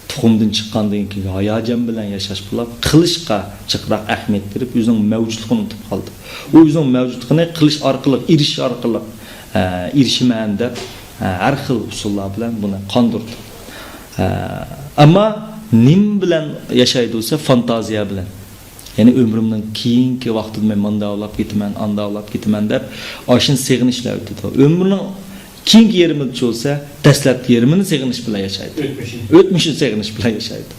tuxumdan chiqqandan keyin hayacan bilan yashash bulab, qilishqa chiqroq ahamiyat berib, o'zining mavjudligini unutib qoldi. U o'zining mavjudligini qilish orqali, erishish orqali erishiman deb har xil usullar bilan buni qondirdi. Ammo nim bilan yashaydi bo'lsa, fantaziya bilan. Yani ömrümden keyinki vaqtida men manda olab ketaman, anda olab ketaman deb oshin seg'inishlar o'tdi. Ömrünün keyinki yerimiz bo'lsa, dastlabki yerimini seg'inish bilan yashaydi. O'tmishni seg'inish bilan yashaydi.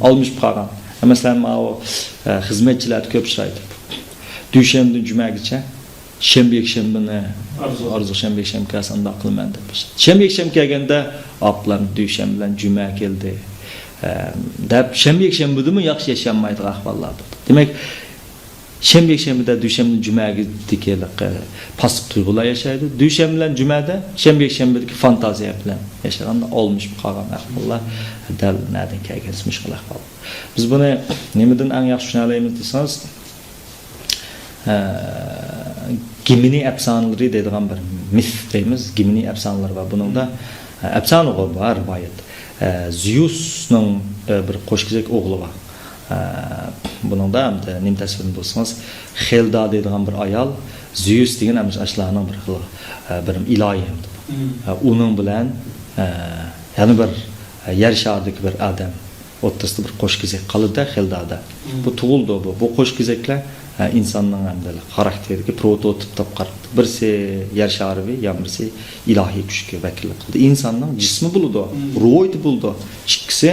Olmuş qolgan. Masalan, o xizmatchilar ko'p ishlaydi. Dushanbadan jumagacha, shanba-yakshanbani orzu shanba-yakshanba kasanda qilman deb. Shanba-yakshanba kelganda, oplar dushanba bilan juma keldi. Deb shanba-yakshanbadimi yaxshi yashamaydi ahvollar. Demek shanba-yakshanbada dushanbadan jumaga tikiliq pasib tuyg'ular yashaydi. Dushanba bilan jumada shanba-yakshanbadagi fantaziya bilan yashaganda olmush qolgan ahvollar dal nadan kelgan mushkul ahvol. Biz buni nimadan eng yaxshi tushunamiz desangiz, Gimini afsonalari deydigan bir mif deymiz. Gimini afsonalari va buningda afsona bor rivoyat. Zeus'ning bir qo'shkizak o'g'li bor. Bunun da nim tasvirini bulsanız, Helda deydigan bir ayal, Zeus degan ashlarning bir ilohi. Onun bilan yani bir yer sharidagi bir adam o'rtasida bir qo'shkizak qoldi Heldada. Bu tug'ildi bu qo'shkizaklar insonning hamdalik xarakteriga prototip topib qaradi. Birisi yer sharivi, birisi ilohiy kuchga vakillik qildi. Insonning jismi bo'ldi, ruhi bo'ldi. Ikkisi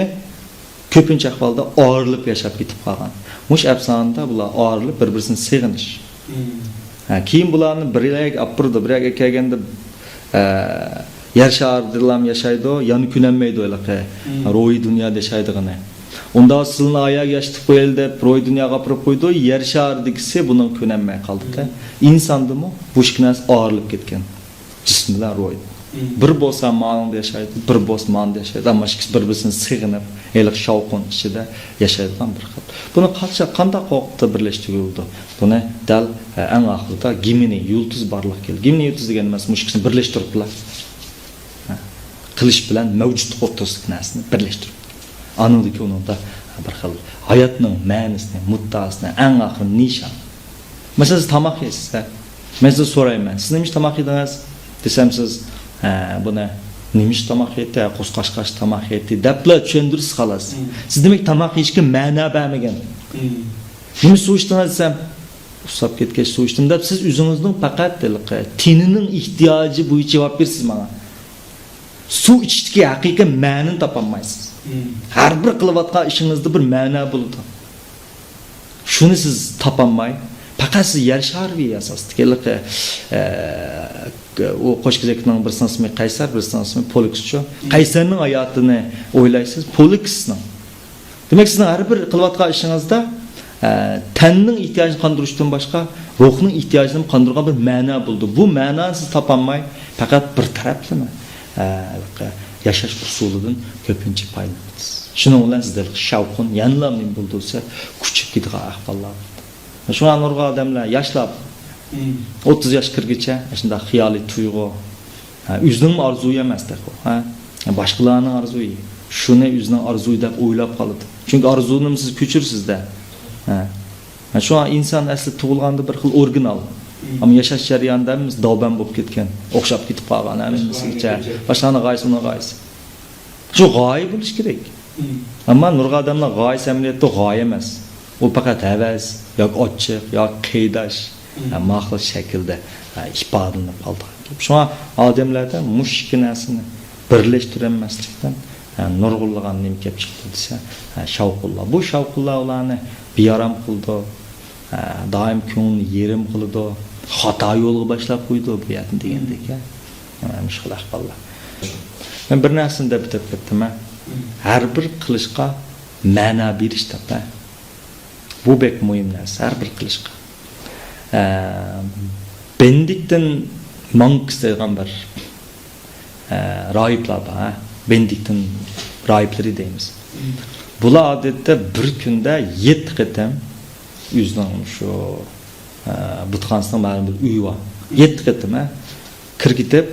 köpünçe ahvalda ağırlıp yaşap bitip kalan. Muş efsanında bular ağırlıp birbirisini sığınış. Kim bularını biriyek apırdı, biriyek ekegende yer şahırdılar yaşaydı, yanı künenmeydi öyle ki. Ruhi dünyada yaşaydığını. Onda aslında ayağa geçtik bu elde, ruhi dünya kapırıp koydu, yer şahırdikisi bunun künenmeye kaldı ki. İnsandı mı? Bu şıkınız ağırlıp gitken. Cismiler ruhi. Bir bolsa ma'nida yashaydi, bir bolsa ma'nida yashaydi, ammo ikki bir-birini sig'inib, eliq shavqin ichida yashaydigan bir xil. Buni qanday qo'qda birlashtirildi? Buni dal eng oxirida Gemini yulduz barliq keldi. Gemini yulduz degan emas, mushukni birlashtiribdilar. Qilish bilan mavjud o'rtasidagi narsani birlashtirib. Anodiki uningda bir xil hayotning ma'nosini, muddaosini eng oxir nishon. Masalan, siz tomoq yeysiz, men sizdan so'rayman, siz nima tomoq yedingiz? Desam siz buni nimish tomoq yedi, qo'sqashqash tomoq yedi deblar tushundirsiz xolos. Siz demak tomoq yeyishga ma'no bermagan. Nima suv ichdingiz desam, usab ketgach suv ichdim deb siz o'zingizning faqat tinining ehtiyoji bo'yicha javob bersiz menga. Suv ichdagi haqiqiy ma'noni topolmaysiz. Har bir qilayotgan ishingizda bir ma'no bo'ladi. Şunu siz tapanmay. Fakat siz yer şarvi asasdı. O Qo'shkazakning bir ismi Qaysar, bir ismi Polikschu. Qaysarning hayotini o'ylaysiz, Poliksning. Demak, sizning har bir qilayotgan ishingizda tanning ehtiyojini qondirishdan boshqa ruhning ehtiyojini qondirgan bir ma'no bo'ldi. Bu ma'noni siz topolmay, faqat bir taraflama yashash usulidan ko'pincha foydalanasiz. Shuning bilan sizlar shavqin yanada nim bo'lsa, kuchib ketgan ahvollar. Şu an nurga adamlar yaşlab 30 yaş kirgicha shunda xiyoliy tuyg'u, o'zining orzusi emasda ha, boshqalarning orzusi. Shuni o'zining orzusi deb o'ylab qoladi. Chunki orzuni siz ko'chirsizda. Ha. Şu an inson asli tug'ilganda bir xil original. Ammo yashash jarayonida biz davban bo'lib ketgan, o'xshab ketib qolgan aminsizcha. Boshqani g'oyasi. Shu g'oya bo'lish kerak. Ammo nurga adamlar g'oyasi amaliyotda g'oya emas. O faqat havas yoki ochiq yoki qiydash mahsul shaklda ifodalanib qoldi. Shuna odamlarda mushkil narsani birlashtirolmaslikdan nurg'unlagan nim kelib chiqdi desa, shavqullar. Bu shavqullar ularni beyaram qildi, doim ko'ngilni yerim qildi, xato yo'lga boshlab qo'ydi bu yerdan degandek. Mushkul ahvollar. Men bir narsani deb bitib ketdim. Har bir qilishga ma'no berish tapa. Bu bek muhim narsa, har bir qilishga. Benediktin monks degan bir rohiblar bor. Benediktin rohiblari deymiz. Bular odatda bir kunda 7 qatam o'zining shu butxonasining ma'lum bir uyi bor. 7 qatam kirgitib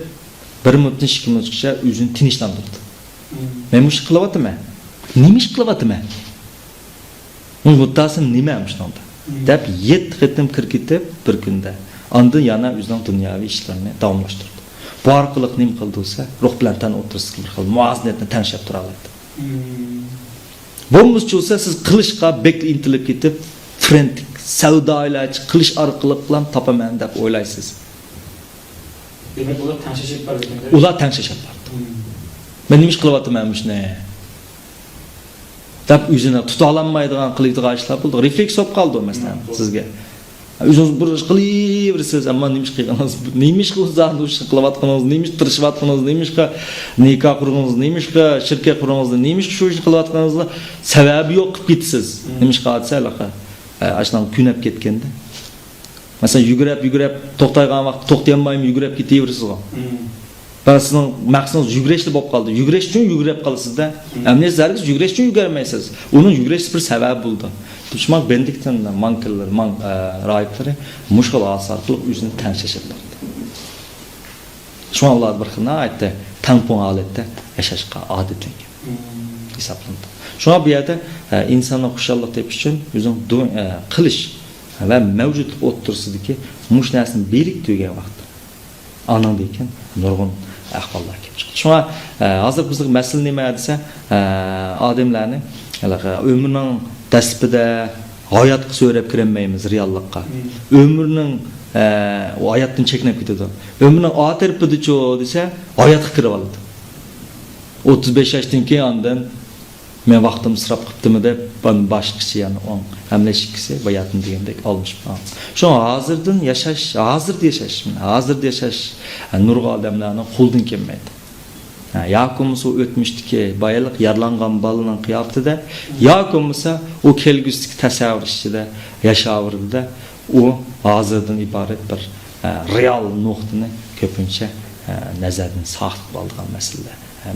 1 minutdan 2 minutgacha o'zini tinchlantirdi. Men mush qilyapman. Nima ish qilyapman? Muttasım nimaymiş onda? Dep 7 qatam kirgitib bir kunda. Ondan yana o'zining dunyoviy ishlarini davomlashtirdi. Bu orqali nim qildiysa, ruh bilan tan o'tirishga bir xil muvazinatni tanishib tura oladi. Bo'lmasa siz qilishga bek intilib ketib, frantik savdolar qilish orqali bilan topaman deb o'ylaysiz. Demak, ular tanishib bordi. Ular tanishib bordi. Men nima ish qilyapman shuni? Deb o'zini tuta olmaydigan qiladigan ishlar bo'ldi. Refleks bo'lib qoldi masalan sizga. O'zingiz bir ish qilaverasiz, ammo nima ish qilganingiz, nima ish qilyapsiz, qilyapganingiz, nima ish tirishayotganingiz, nima ishga nikoh qurganingiz, nima ishga shirkat qurganingiz, nima ish shu ish qilyapganingizni sababi yo'q qilib ketasiz. Nima ish qilsa alaqa ashundan kunab ketganda. Masalan, yugurib to'xtaygan vaqt to'xtayolmaymi, yugurib ketaverasiz. Ben sizin maqsadınız yugurishli bo'lib qoldi. Yugurish uchun yugurib qolasizda. Amniz zargiz yugurish uchun yugurmaysiz. Uning yugurish bir sabab bo'ldi. Tushmak Benediktin mankellar, rohiblari mushkul asar qilib o'zini tanishib turdi. Şu anlar bir xil aytdi, tampon holatda yashashga odatlangan. Hisoblandi. Shuna bu yerda insonni xushallik tepish uchun o'zing qilish va mavjudlik o'tirsidagi mush narsani beriktirgan vaqt. Anandan keyin nurg'un ahvollar kelib chiqdi. Shuna hozir bizning masala nima desa, odamlarni umrining dasbida hayotga so'rab kirmaymiz reallikqa. Umrining o hayotdan cheknab ketadi. Umrining otirpida-chu desa, hayotga kirib oladi. 35 yoshdan keyin ondan men vaqtim isrof qilibdimi deb boshqacha yana hamlashikisi bayatın degandek olmuş. Şu hozirdan yashash, hozirda yashash nurg'a odamlarning qo'ldan kelmaydi. Yo'qmisa o'tmishdiki bayalik yarlangan balaning qiyofatida, yo'qmisa o kelgusdagi tasavvur ichida yashaverdi. O hozirdan iborat bir real nuqtani ko'pincha nazardan saqlab qolgan masala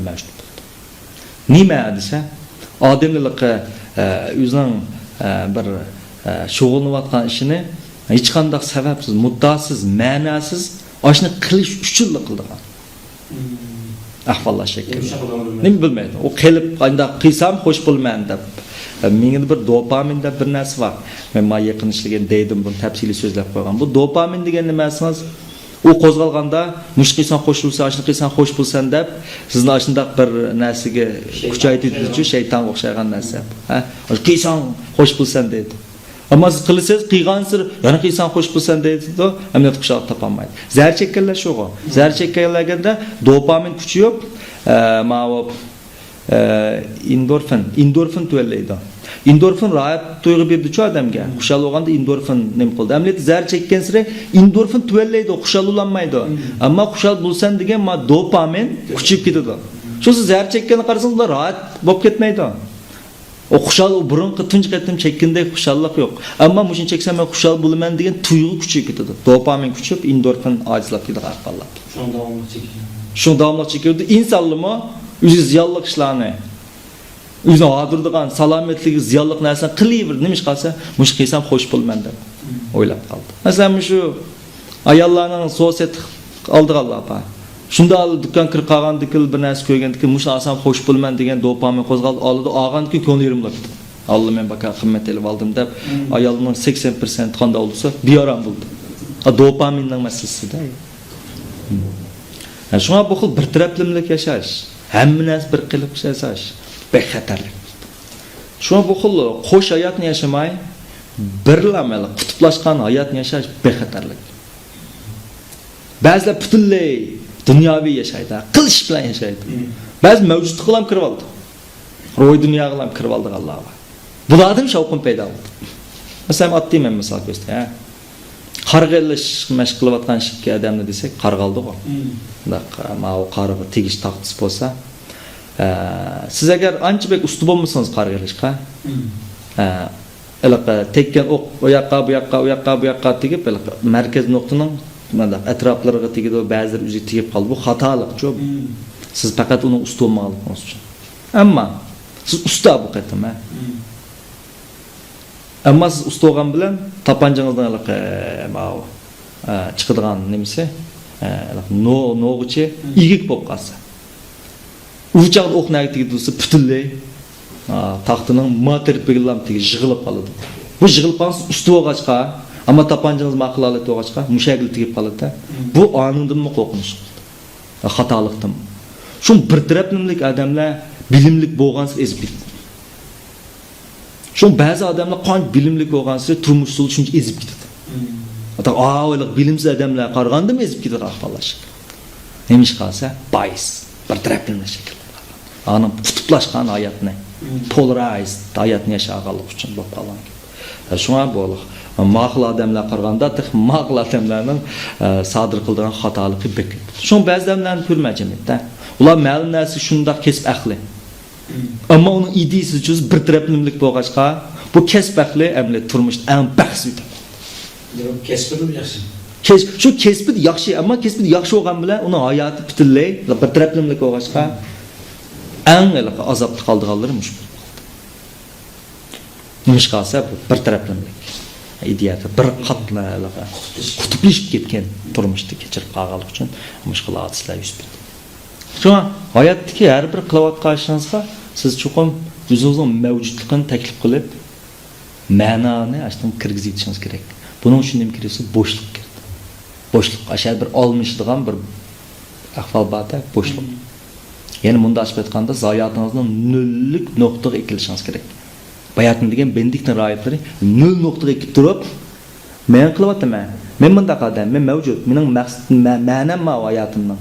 mavjud bo'ldi. Nima desa, odamlarga o'zining bir shug'ullanayotgan ishini hech qanday sababsiz, muddasiz, ma'nosiz oshni qilish uchun qildigan. Ahvollar shekilli. Nima bilmaydi. O qilib qanday qilsam xo'sh bo'lmayman deb. Menga bir dopamin deb bir narsa bor. Men ma yaqin ishlagan deydim, buni tafsili so'zlab qo'ygan. Bu dopamin degan nimasiz? O qo'zg'alganda mushqisan xo'sh bo'lsa, ashni qilsan xo'sh bo'lsan deb sizni ashundaq bir narsaga kuchaytiruvchi shaytonga o'xshagan narsa. Ha, qilsan xo'sh bo'lsan deydi. Ammo siz qilsangiz qilgansir, yana qilsan xo'sh bo'lsan deydi-da, amniyat qushaq topolmaydi. Zar chekkanlar shugo. Zar chekkanlarga dopamin kuchi yo'q. Endorfin tuvaylaydi. endorfin rahat tuyg'u berdi-ku odamga. Xushal bo'lganda endorfin nima qildi? Ammo zar chekkan sira endorfin tuvallaydi, xushal ulanmaydi. Ammo xushal bo'lsan degan dopamin kuchib ketadi. Shu siz zar chekkanni qarasangiz rahat bo'lib ketmaydi. O xushal burunqi tunji qatim chekkandek xushallik yo'q. Ammo mushin cheksam men xushal bo'laman degan tuyg'u kuchib ketadi. Dopamin kuchib, endorfin ojizlab ketadi orqali. Shunda davomli chekadi. Shunda davomli chekadi. Insonlarmi o'zi ziyonli ishlarni o'zini odirdigan salomatligi ziyonli narsani qilaverdi. Nima ish qilsa, mush qilsam xo'sh bo'laman deb o'ylab qoldi. Masalan, shu ayollarning so'set oldiga Alloh apa. Shunda dukkan kirib qolgandiki bir narsa ko'rgandiki mush asam xo'sh bo'lman degan dopamin qo'zg'aldi oldi olgandiki ko'nglim bo'ldi. Alloh men baka qimmat elib oldim deb ayolning 80% qanday bo'lsa beoram bo'ldi. Dopaminning masalasida. Shunga bu xil bir taraflimlik yashash, hamma narsa bir qilib yashash bexatarlik. Shunga bu xil xo'sh hayotni yashamay birlamali qutublashgan hayotni yashash bexatarlik. Ba'zilar butunlay dunyoviy yashaydi, qilish bilan yashaydi. Ba'zi mavjudliklar ham kirib oldi. Ro'y dunyoga ham kirib oldi Alloh. Bulardan shavqin paydo bo'ldi. Masalan, oddiy men misol ko'rsataman. Qarg'ilish mashq qilayotgan shikki odamni desak, qarg'aldi-ku. Mana qarg'i tegish taqtis bo'lsa, siz agar anchalik usti bo'lmasangiz qarg'ilishga, iliq tekkan o'q u yoqqa tegib, markaz nuqtaning mana atroflariga tegadi, ba'zilar o'zi tegib qoldi. Bu xatolik-ku. Siz faqat uni usti bo'lmaganligingiz uchun. Ammo siz usta bu qatam, Ammo siz usta bo'lgan bilan tapanjangizdan mana chiqadigan nimasi, no'g'ichi igik bo'lib qolsa. Uchoq o'qnaga tegib tursa butunlay taxtining material tegi yig'ilib qoladi. Bu yig'ilib qolsa usti bo'lg'achqa, ammo tapanjangiz maqlalat bo'lg'achqa mushagil tegib qoladi. Bu oningdanmi qo'rqinish? Xatolikdan. Shu bir taraflimlik odamlar bilimlik bo'lgansiz ezib ketdi. Shu ba'zi odamlar qancha bilimlik bo'lgansiz turmush usul shuncha ezib ketadi. Ata o'yliq bilimsiz odamlar qaraganda ezib ketadi ahvollash. Nima ish qilsa, bois bir taraflimlik shakl. Aning qutublashgan hayotni, polarized hayotni yashaganlik uchun bo'lib qolgan. Shunga bo'liq. Maqul odamlar qaraganda maqul odamlarning sodir qilgan xatoligi bekib. Shu ba'zi odamlarni ko'rmajimda. Ular ma'lum narsa shunda kesb ahli. Ammo uning ideyasi juz bir taraflimlik bo'lg'achqa, bu kesb ahli amli turmush eng baxtli. Kesbim yaxshi. Shu kesbi yaxshi, ammo kesbi yaxshi bo'lgan bilan uning hayoti butunlay bir taraflimlik bo'lg'achqa eng azobli qoldiganlari mush. Nima qilsa bu bir taraflimlik. Ideyasi bir qatlalarga qutublashib ketgan turmushni kechirib qolganlik uchun mushkul hodislar yuz berdi. Shunga hayotdagi har bir qilayotgan ishingizga siz chuqur o'zingizning mavjudligini taklif qilib, ma'noni ashtam kirgizib yetishingiz kerak. Buning uchun nima kerak? Bo'shliq kerak. Bo'shliq, ashar bir olmishdigan bir ahvol borda bo'shliq. Ya'ni bunda ochib aytganda zayotingizning nollik nuqtaga ekilishingiz kerak. Bayatın degan bendikning royatlari 0 nuqtaga kelib turib, men qilyapman. Men bunday odam, men mavjud. Mening maqsadim, ma'nam ma hayotimning.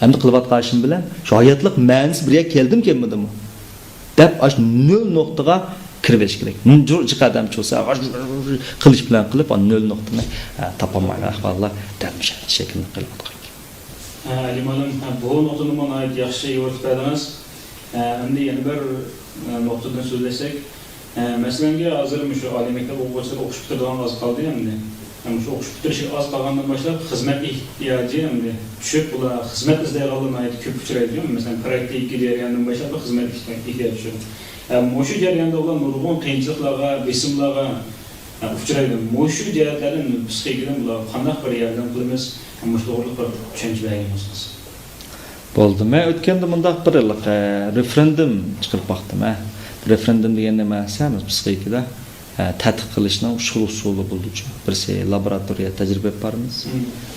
Endi qilyotgan ishim bilan shu hayotlik ma'nisi birga keldim kelmadimmi? Deb ash 0 nuqtaga kirib olish kerak. Munjur qadam cho'sa, qilish bilan qilib, 0 nuqtani topolmagan ahvollar darmish shaklni qilyotgan. Limalim bu nuqtani mana yaxshi yo'ritdingiz. Endi yana bir nuqtadan so'zlasak, masalan, hozir shu oliy maktab o'quvchilari o'qishib turadigan oz qoldi endi. Shu o'qishib bitirishi oz qolgandan boshlab xizmat ehtiyoji endi tushib, ular xizmat izlaydiganlar ko'p uchraydi. Masalan, praktik jarayondan boshlab xizmat ehtiyoji tushib. Shu jarayonda ular nurg'un qiyinchiliklarga, besimlarga uchraydi. Shu jihatlardan psixikadan ular qanday bir yordam qilamiz, shu to'g'ri bir tushuncha beramiz. Bo'ldi. Men o'tganda bundaq bir referendum chiqarib baqdim. Referendum deganda nima desamiz psixikada tadqiq qilishning usuli bo'ldi-ku. Birisi laboratoriya tajriba yaparmiz.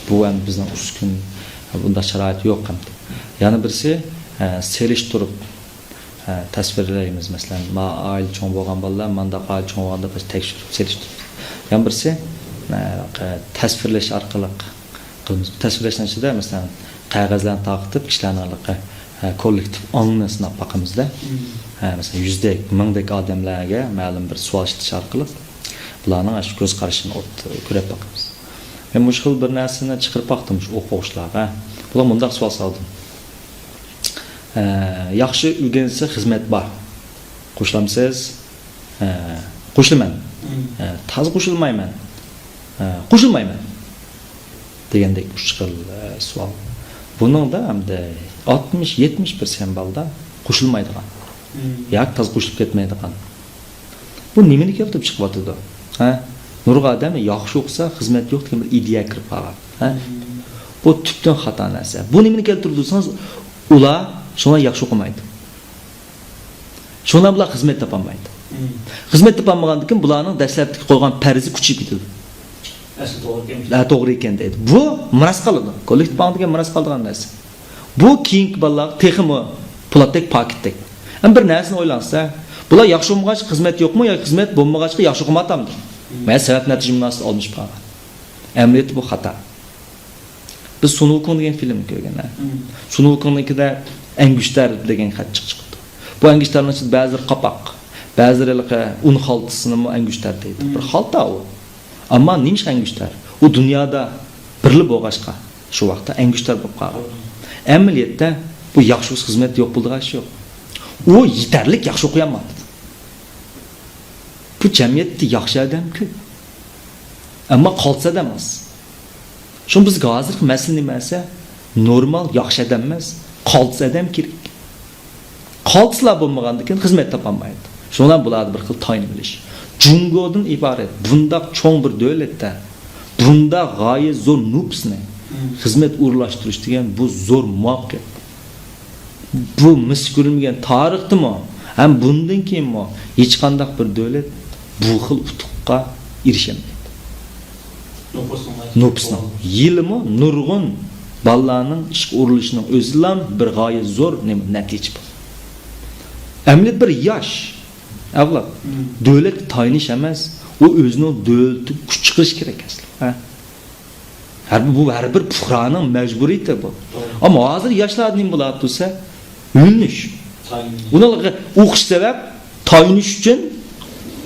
Bu ham bizning uskun bunda sharoit yo'q ham. Yana birisi selishtirib tasvirlaymiz. Masalan, oila cho'ng bo'lgan bolalar manda oila cho'ng bo'lganda biz tekshirib selishtirib. Yana birisi tasvirlash orqali qilamiz. Tasvirlashning ichida masalan qog'ozlarni taqitib, kishilarning kollektiv ongni sinab boqamizda. Masalan, yüzdek, mingdek odamlarga ma'lum bir savol ishlatish orqali bularning shu ko'z qarashini ko'rib boqamiz. Men bu xil bir narsani chiqarib boqdim shu o'quvchilarga. Bular bunday savol soldim. Yaxshi o'rgansa xizmat bor. Qo'shilamsiz? Qo'shilaman. Toza qo'shilmayman. Qo'shilmayman. Degandek uch xil savol. Buningda hamda 60-70% balda qo'shilmaydigan. Yoki toza qo'shilib ketmaydigan. Bu nimani keltirib chiqyapti? Nurg'a odam yaxshi o'qisa xizmat yo'q degan bir ideya kirib qolgan. Bu tubdan xato narsa. Bu nimani keltirib tursangiz, ular shuna yaxshi o'qimaydi. Shuna bular xizmat topolmaydi. Xizmat topolmagandan keyin bularning dastlabki qo'ygan farzi kuchib ketadi. To'g'ri ekan deydi. Bu miras qoladi. Kollektiv bankga miras qoladigan narsa. Bu keyingi bolalar texmi pulatek paketdek. Bir narsani o'ylansa, bular yaxshi o'qimagach xizmat yo'qmi yoki xizmat bo'lmagach yaxshi o'qimatamdi. Men sabab natija munosib olmish qolgan. Amriyat bu xato. Biz Sunukun degan film ko'rganlar. Sunukunnikida Angishtar degan xat chiqdi. Bu angishtarning ichida ba'zilar qapoq, ba'zilar un xaltasini angishtar deydi. Bir xalta u. Ammo nima angishtar? U dunyoda birli bo'lg'ashqa shu vaqtda angishtar bo'lib qolgan. Amaliyotda bu yaxshi xizmat yo'q bo'ldigan ish yo'q. U yetarlik yaxshi o'qiyolmadi. Bu jamiyatda yaxshi odam ko'p. Ammo qolsa da emas. Shun bizga hozirgi masala nimasi? Normal yaxshi odam emas, qolsa odam kerak. Qolsalar bo'lmagandan keyin xizmat topolmaydi. Shundan bo'ladi bir xil tayin bilish. Jungodan iborat bundaq cho'ng bir davlatda bunda g'oya zo'r nupsni xizmat o'rlashtirish degan bu zo'r muvaffaqiyat. Bu miskurilmagan tarixdimi? Ham bundan keyinmi hech qanday bir davlat bu xil utuqqa erishamaydi. Nupsni yilmi nurg'un balalarning ish o'rilishining o'zidan bir g'oya zo'r natija bu. Amlit bir yosh avlod davlat tayinish emas, u o'zining davlatga kuch chiqarish kerak aslida. Har bir fuqaroning majburiyati bu. Ammo hozir yoshlar nima bo'ladi desa, o'lnish. Ularga o'qish sabab tayinish uchun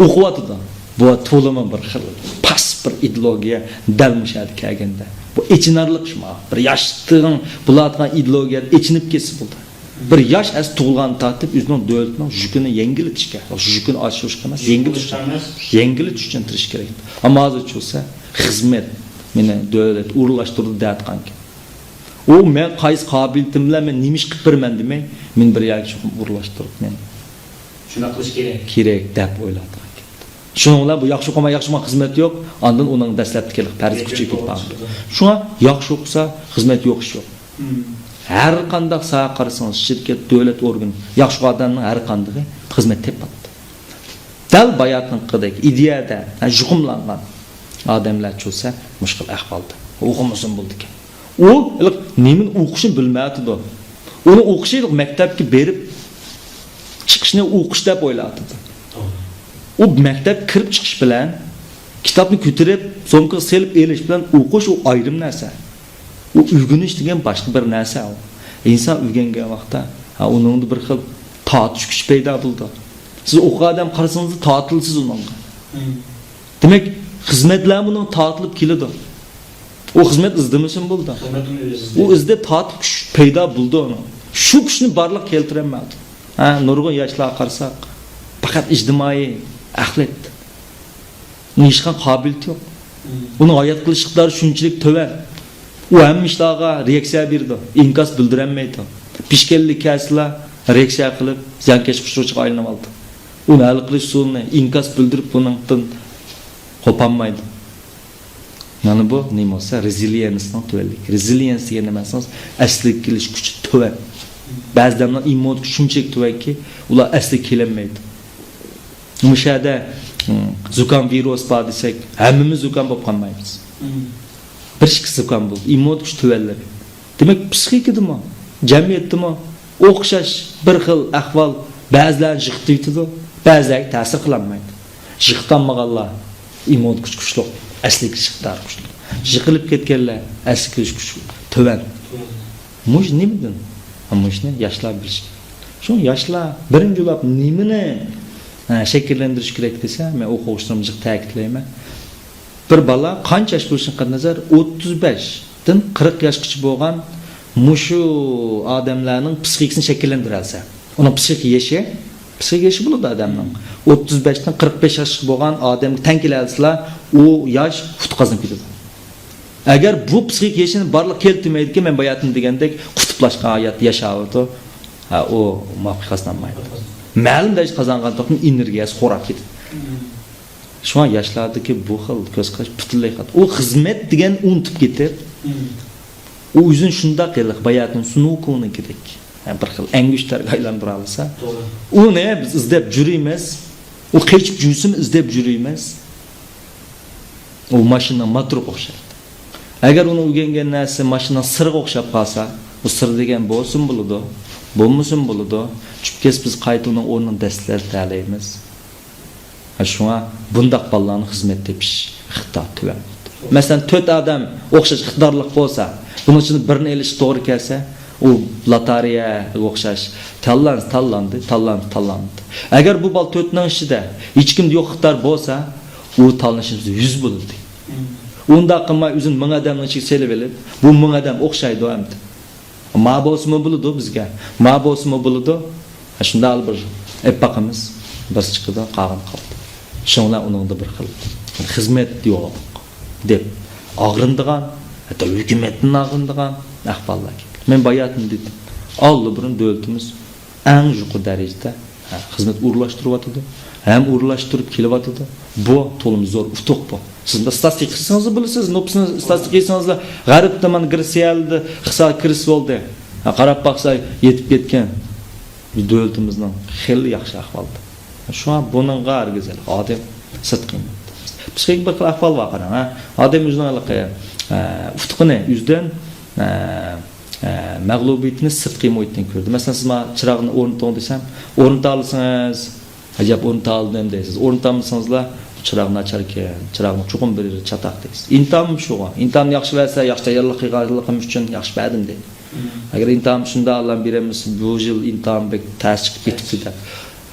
o'qiyotdi. Bu to'lama bir xil pas bir ideologiya dalmishadi kelganda. Bu echinarlik shima. Bir yoshning bulardan ideologiya echinib ketsa bo'ldi. Bir yosh as tug'ilgan tartib o'zining davlatining yukini yengillatishga, yukini oshirishga emas, yengilitish uchun tirish kerak. Ammo hozir bo'lsa, xizmat meni davlat o'rlashtirdi deyotganki. U men qaysi qobiliyatim bilan men nima ish qilib berman demay, men bir yoki o'rlashtirib men shuna qilish kerak deb o'yladim. Shunga bilan bu yaxshi o'qima, yaxshi xizmat yo'q, ondan uning dastlabki farz kuchi ketgan. Shunga yaxshi o'qisa, xizmat yo'q ish yo'q. Har qanday soha qarasangiz, shirkat, davlat organi, yaxshi odamning har qanday xizmat tepadi. Dal bayatning qidek ideyada juqumlangan odamlar bo'lsa, mushkil ahvolda. O'qimasin bo'ldi ekan. U nima o'qishni bilmaydi. Uni o'qishni maktabga berib chiqishni o'qish deb o'yladi. U maktab kirib chiqish bilan kitobni ko'tarib, so'mga selib elish bilan o'qish u ayrim narsa. U o'rganish degan boshqa bir narsa. Inson o'rgangan vaqtda, uning bir xil tortish kuchi paydo bo'ldi. Siz o'qigan odam qarasangiz tortilsiz unga. Demak, xizmatlar buning tortilib keladi. U xizmat izdimisin bo'ldi. U izdab tortib kuch paydo bo'ldi uni. Shu kuchni barliq keltirolmadi. Nurg'un yoshlar qarasak, faqat ijtimoiy axlat. Nishqan qobiliyati yo'q. Uning hayot qilish iqtidori shunchalik to'van. U hamma ishlarga reaksiya berdi, inkos bildirilmaydi. Pishkellik kaslar reaksiya qilib, zankash qushrochiga aylanib oldi. Uni hal qilish usulini inkos bildirib buningdan qo'polmaydi. Mana bu nima bo'lsa, resiliencening to'vanlik. Resilience degan nima? Asliga kelish kuchi to'van. Ba'zilarning immun kuchi shunchalik to'vanki, ular asliga kelolmaydi. Mushada zukam virus bor desak, hammamiz zukam bo'lib qolmaymiz. Bir kishi zukam bo'ldi, immun kuchi to'vanladi. Demak, psixikadimi, jamiyatdimi o'xshash bir xil ahvol ba'zilar jiqtiydi, ba'zilar ta'sir qilmaydi. Jiqtanmaganlar immun kuchi kuchli, asliga jiqtar kuchli. Jiqilib ketganlar asliga kuchi to'van. Mush nimadan? Ama ishni yoshlar bilish kerak. Shu yoshlar birinchi bo'lib nimani shakllantirish kerak desa, men o'quvchilarimga ta'kidlayman. Bir bola qancha yosh bo'lishidan qat'iy nazar 35 dan 40 yoshgacha bo'lgan mushu odamlarning psixikasini shakllantirsa, uning psixik yashi bo'ladi odamning. 35 dan 45 yoshga bo'lgan odamga teng kelasizlar, u yosh qutqazib ketadi. Agar bu psixik yashini barliq keltirmaydi, men bayatim degandek qutblashgan hayot yashaydi, o muvaffaqiyatlanmaydi. Ma'lum darajada qozongan to'qning energiyasi xo'rab ketadi. Şu an yaşlardaki bu xil ko'z qarash butunlay xat. O xizmat degan unutib ketib, o o'zini shunda qilib bayatni sunukuni kerak. Bir xil angushlarga aylantira olsa, uni biz izlab yurimiz, u qechib yursin izlab yurimiz. O mashina motor o'xshaydi. Agar uni o'rgangan narsa mashina sirga o'xshab qolsa, bu sir degan bo'lsin bo'ladi, bo'lmasin bo'ladi. Chunki biz qayta uning o'rnini dastlab talaymiz. Şuna bundaq ballarning xizmat tepish iqtidor tuvan. Masalan, 4 odam o'xshash iqtidorlik bo'lsa, buning uchun birini elish to'g'ri kelsa, u lotereyaga o'xshash tanlandi. Agar bu bal 4 ning ichida hech kimda yo'q iqtidor bo'lsa, u tanlashimiz 100 bo'ladi. Unda qilmay o'zini 1000 odamning ichiga selib olib, bu 1000 odam o'xshaydi hamda. Ma bo'lsa bo'ladi bizga. Ma bo'lsa bo'ladi. Shunda bir epaqimiz bir chiqdi, qag'in qoldi. Şunlar onun da bir xil xizmat yo'q deb og'rindigan, hatto hukumatning og'rindigan ahvollar. Men bayatni dedim. Allı burun davlatimiz eng yuqori darajada xizmat o'rlashtiryapti. Ham o'rlashtirib kelyapti. Bu to'lim zo'r utuq bu. Siz de statistik qilsangiz bilasiz, nopsini statistik qilsangiz g'arib tomon Gretsiyada hisob kiris bo'ldi. Qarab baqsa yetib ketgan davlatimizning xil yaxshi ahvolda. Şu an bunun gar güzel. Adam sıtkın. Psixik bir ahval var qarang. Adam o'zining aloqaya ufqini yüzden mag'lubiyatni sirtqi muhitdan ko'rdi. Masalan, siz chirog'ni o'rnating desam, o'rnata olsangiz, ajab o'rnata oldim deysiz. O'rnatamsanizlar, chirog'ni ochar ekan, chirog'ni chuqur bir chataq deysiz. Intam shu. Intam yaxshi bo'lsa, yaxshi tayyorlik qilganligim uchun yaxshi berdim deydi. Agar intam shunda Alloh beramiz, bu yil intam bek ters chiqib ketdi.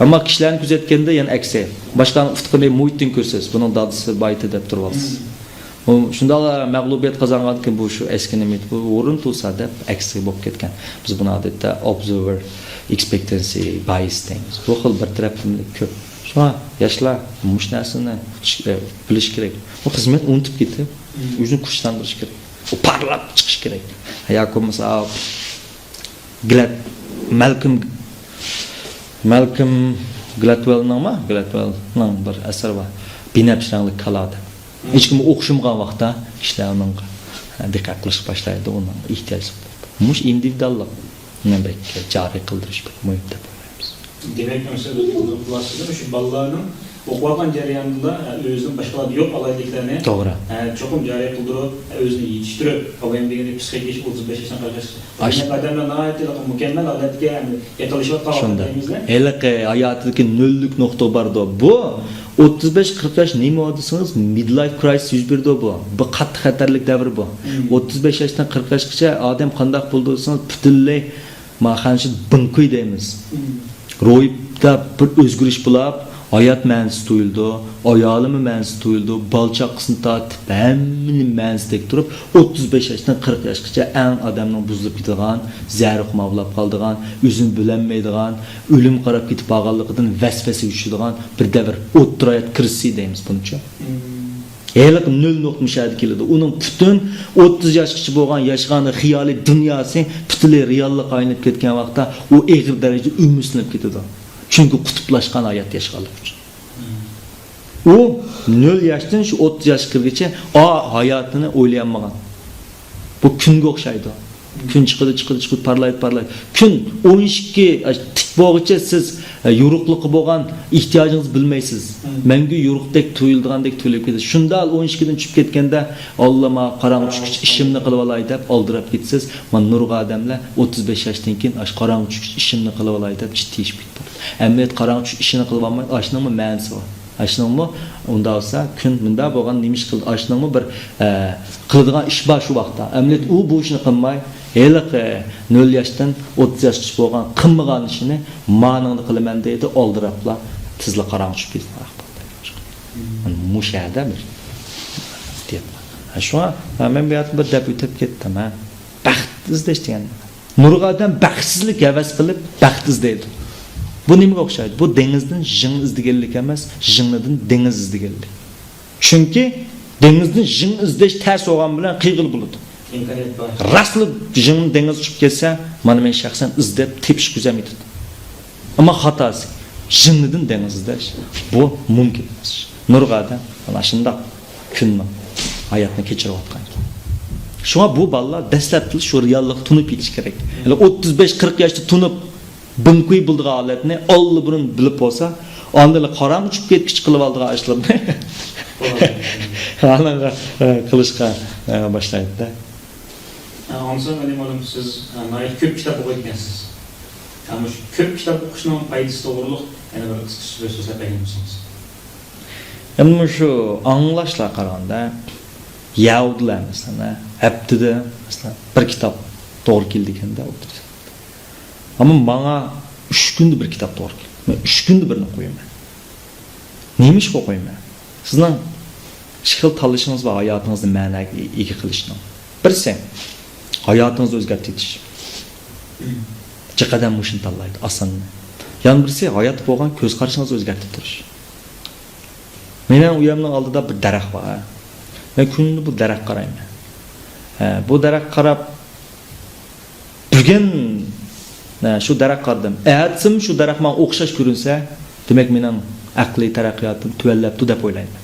Ama kişilerin gözetkende yani aksi. Başkan uftkını muhittin görses, bunun dadısı bayıtı dep turvalsız. Şunda mağlubiyet kazangan ki bu şu eski nimit bu orun tulsa dep aksi bop ketken. Biz buna adette observer expectancy bias deymiz. Bu xil bir taraflılık köp. Şu an yaşlar muş narsani bilish kerak. O xizmat unutib ketib, o'zini kuchlandirish kerak. O parlab chiqish kerak. Yoki mesela Malcolm Gladwell'ning bir asari bor. Binafshanlik kalada. Hech kim o'qishmagan vaqtda ishlarning diqqat qilish boshlaydi, uning ehtiyoji bor. Mush individuallik nima joriy qildirish muhimda bo'lamiz. Demek mesela bu şu ballarının okuyan jarayonida o'zining boshqalar yo'q alayliklarni to'g'ri cho'qim joriy qildirib, o'zini yetishtirib, avayim deganda psixik 35 yoshdan qarash. Odamlar nihoyatda mukammal holatga yetishayotgan vaqtimizda. Haliqi hayotidagi nollik nuqta bordi. Bu 35-40 yosh nima desangiz midlife crisis yuz berdi bu. Bu qattiq xatarlik davr bu. 35 yoshdan 40 yoshgacha odam qanday bo'ldi desangiz butunlay mahanshi binquy deymiz. Ro'yibda bir o'zgarish bo'lib, hayat ma'nosi tuyuldu, ayolimi ma'nosi tuyuldu, balchaqisini tatib, hammani ma'nosidek turib, 35 yoshdan 40 yoshgacha eng odamning buzilib ketgan, zahri qumavlab qoldigan, o'zini bilolmaydigan, o'lim qarab ketib qolganligidan vasvasa uchadigan bir davr, o'ttirayot kirisi deymiz buncha. Haliq 0.7 keladi. Uning butun 30 yoshgacha bo'lgan yashagani xiyoliy dunyosi butunlay reallik aylanib ketgan vaqtda u eg'ir darajada umidlanib ketadi. Çünkü kutuplaşkan hayat yaşamak için. O 0 yaştan şu 30 yaş kirgacha hayatını o'ylayolmagan. Bu kunga o'xshaydi. Kun chiqadi, parlaydi. Kun 12 tik bo'g'icha siz yo'ruqliqi bo'lgan ehtiyojingizni bilmaysiz. Menga yo'ruqdek tuyuldigandek tuyulib ketasiz. Shunda 12 dan tushib ketganda Allohma qarong'i tushgich ishimni qilib olay deb oldirib ketsiz. Men nurg'a odamlar 35 yoshdan keyin qarong'i tushgich ishimni qilib olay deb jiddiy ish bitdi. Emniyet qarong'i tushgich ishini qilib olmay, ashningmi ma'nosi bor. Ashningmi unda olsa kun bunda bo'lgan nimish qildi. Ashningmi bir qiladigan ish bor shu vaqtda. Emniyet u bu ishni qilmay Eliq 0 yaşdan 30 yaşgacha bo'lgan qilmagan ishini ma'noni qilaman deydi, oldirabla tizli qarang tushib ketdi. Mushada bir deyapman. Shuna men bu yerda bir deb o'tib ketdim, ha. Baxt izlash degan. Nurg'a odam baxtsizlik havas qilib baxt izlaydi. Bu nimaga o'xshaydi? Bu dengizdan jing izdeganlik emas, jingdan dengiz izdeganlik. Chunki dengizdan jing izlash ters bo'lgan bilan qiyg'il bo'ladi. İmkoniyat bor. Rasli jing dengiz chiqib ketsa, mana men shaxsan izlab tepish ko'zamaydi. Ammo xatosi jingdan dengiz izlash bu mumkin emas. Nurg'a odam ana shunday kunni hayotni kechirayotgan. Shuna bu bolalar dastlabki shu reallik tunib yetish kerak. 35-40 yoshda tunib bunkuy bildigan holatni olli burun bilib bo'lsa, onda qaram uchib ketgich qilib oldigan ishlarni anaqa qilishga boshlaydi-da. Onsa men malum siz ko'p kitob o'qigansiz. Ammo shu ko'p kitob o'qishning foydasi to'g'riliq yana bir qisqa so'z aytsangiz. Endi shu anglashlar qaraganda Yahudilar masalan, haftada masalan bir kitob to'g'ri keldi ekanda o'qiydi. Ammo menga 3 kunda bir kitob to'g'ri keldi. Men 3 kunda birini qo'yaman. Nima ish qo'ymayman? Sizning shikil talashingiz va hayotingizni ma'naga ega qilishni. Birisi hayotingizni o'zgartirish. Chiqadan mushin tanlaydi, oson. Yana birisi hayot bo'lgan ko'z qarashingizni o'zgartirib turish. Mening uyimning oldida bir daraxt bor. Men kunni bu daraxt qarayman. Bu daraxt qarab bugun shu daraxt qaradim. Aytsim shu daraxt menga o'xshash ko'rinsa, demak mening aqliy taraqqiyotim tuvallabdi deb o'ylayman.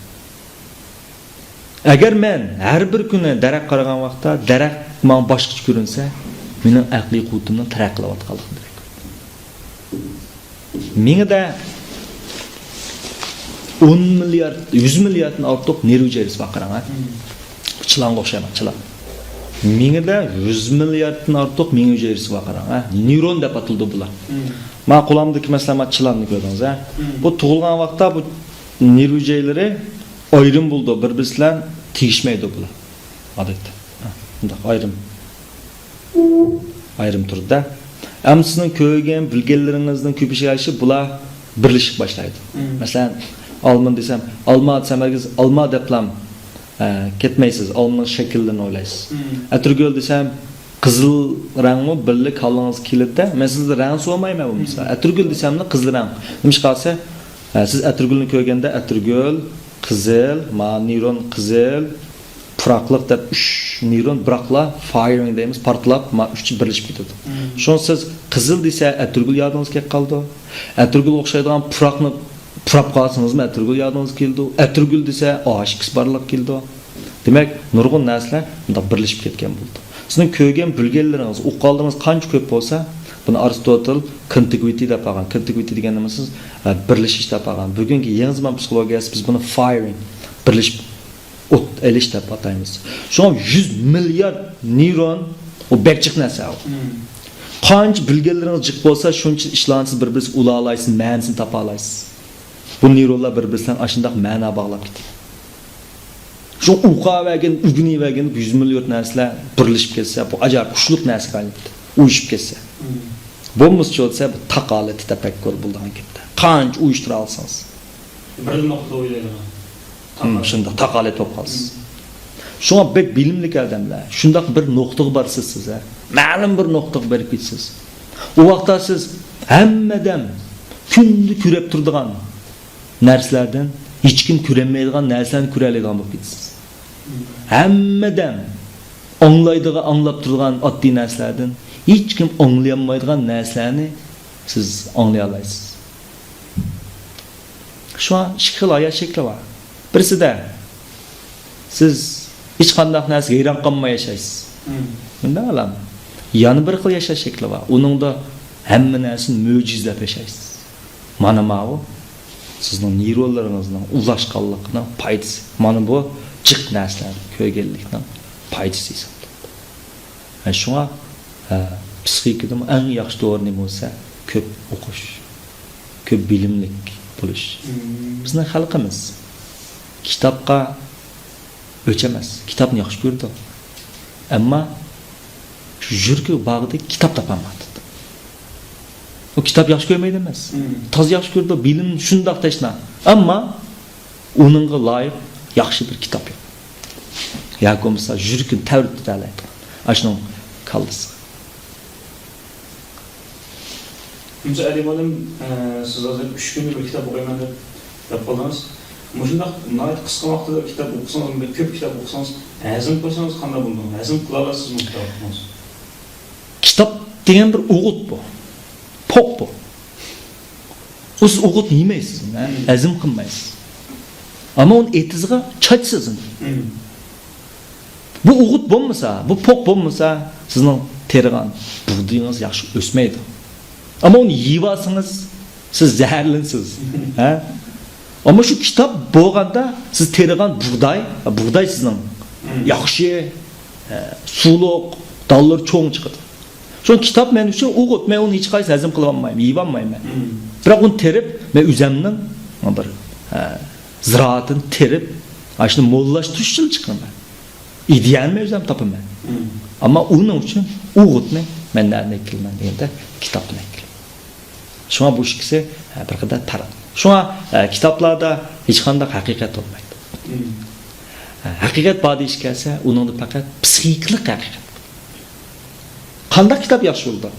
Agar men har bir kuni daraxt qaragan vaqtda daraxt menga boshqacha ko'rinsa, mening aqliy quwwatimning taraqqiyotganligi demak. Menga da 10 milyard, 100 milyarddan ortiq nerv hujayrasi bor qarang. Chilonga o'xshayman, chilon. Menga da 100 milyarddan ortiq nerv hujayrasi bor qarang. Neyron deb atildi bular. Men qo'limdagi masalan chilonni ko'rdingiz, ha? Bu tug'ilgan vaqtda bu nerv hujayralari ayrim bo'ldi, bir-biri bilan tegishmaydi bular. Odatda. Bunday ayrim turda. Ham sizning ko'rgan bilganlaringizning ko'payishishi bular birlashib boshlaydi. Masalan, olma desam, olma desam, olma deblam ketmaysiz, olmaning shaklini o'ylaysiz. Atirgul desam, qizil rangmi birlik qolingiz keladi-da, men sizga rang so'mayman bu misol. Atirgul desamni qizil rang. Nima qilsa, siz atirgulni ko'rganda atirgul, qizil, neyron qizil, puraqliq deb 3 neyron biroqla firing deymiz, portlab, 3 birlashib ketadi. Shon siz qizil desa atirgul yodingizga kelib qoldi. Atirgul o'xshaydigan puraqni purab qolsangizmi atirgul yodingizga keldi. Atirgul desa OH barliq keldi. Demak, nurg'un narsalar bunda birlashib ketgan bo'ldi. Sizning ko'rgan bilganlaringiz, o'qoldiringiz qancha ko'p bo'lsa, buni Aristotel contiguity deb atgan. Contiguity degan nima siz birlashish deb atgan. Bugungi yangi zamon psixologiyasi biz buni firing, birlashib o't elish deb ataymiz. Shu 100 milliard neyron o bekchiq narsa. Qancha bilganlaringiz jiq bo'lsa, shuncha ishlarsiz bir-birisiga ula olaysiz, ma'nosini topa olaysiz. Bu neyronlar bir-birisidan ashundaq ma'no bog'lab ketadi. Shu uqavagan, ugunivagan 100 milliard narsalar birlashib ketsa, bu ajoyib kuchli narsa bo'ladi. Uyushib ketsa. Bo'lmasa bo'lsa, bu taqolat tafakkur bo'lgan ketdi. Qancha uyushtira olsangiz, bir nuqta o'ylayman. Shunda taqolat bo'lib qolsiz. Shunga bek bilimli odamlar, shundaq bir nuqtaga borsiz siz, ma'lum bir nuqtaga borib ketsiz. U vaqtda siz hammadan kunni ko'rib turadigan narsalardan hech kim ko'rolmaydigan narsalarni ko'ra oladigan bo'lib ketasiz. Hammadan anglaydigan, anglab turadigan oddiy narsalardan hech kim anglay olmaydigan narsalarni siz anglay olasiz. Shu shikil hayot shakli bor. Birisida siz hech qanday narsaga hayron qolmay yashaysiz. Bunda alam. Yana bir xil yashash shakli bor. Uningda hamma narsani mo'jizlab yashaysiz. Mana bu sizning neyronlaringizning ulashganligining foydasi. Mana bu jiq narsalar ko'rganlikning foydasi hisoblanadi. Shunga psixikada eng yaxshi to'g'ri bo'lsa, ko'p o'qish, ko'p bilimlik bo'lish. Bizning xalqimiz kitobga o'chamas. Kitobni yaxshi ko'rdi. Ammo жүрегі бағыда kitap тапамады. O kitap yaxşı görmeydi emas. Taz yaxşı gördü, bilim şundaq teşna. Amma onunğa layık yaxşı bir kitap yok. Ya komsa жүрегін тәуір тұталайды. Ашының қалдысы. Mesela Adem Hanım, siz hazır 3 gündür bir kitap okuyman deb yapıldınız. Muşundaq nəhayət qısqa vaxtda kitap okusanız, köp kitap okusanız, əzim qoysanız qanday buldu? Əzim qıla alasınızmı kitap okusanız? Kitap degan bir o'g'it bu. Poq bu. Siz o'g'it yemaysiz, azim qilmaysiz. Ama onun etizga çaçsız. Bu o'g'it bo'lmasa, bu poq bo'lmasa, sizning terigan buğdayınız yaxshi o'smaydi. Ama onu yiyasınız, siz zəhərlinsiz. Ama şu kitap bo'lganda siz terigan buğday sizning yaxshi, suluq, dallar cho'ng chiqadi. Şu kitap men uchun o'g'it, men uni hech qaysi hazm qila olmayman, yeyib olmayman. Biroq uni terib, men o'zimning bir ziraatini terib, ashuni mo'llashtirish uchun chiqaman. İdealni o'zim topaman. Ama uning uchun o'g'itni mendan ekilman deganda kitobni ekil. Shunga bu ikkisi bir qadar taraf. Shunga kitoblarda hech qanday haqiqat bo'lmaydi. Haqiqat bor deyish kelsa, uningda faqat psixiklik haqiqat. Qanday kitap yaxshi bo'ldi?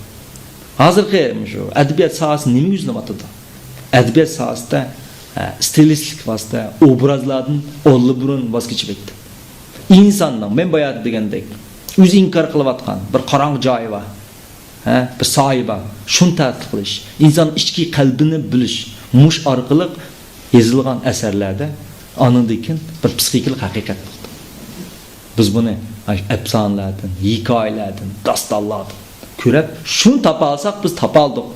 Hozirgi shu adabiyot sohasi nima yuzlanyapti? Adabiyot sohasida stilistik vasita, obrazlardan olli burun voz kechib ketdi. İnsanның, men bayat degandek, o'zi inkor qilayotgan bir qorong'i joyi bor. Bir soyi bor. Shuni ta'qib qilish, inson ichki qalbini bilish, mush orqali yozilgan asarlarda anındikin bir psixiklik haqiqat bo'ldi. Biz buni afsonalardan, hikoyalardan, dastonlardan ko'rib, shuni topa olsak biz topa oldik.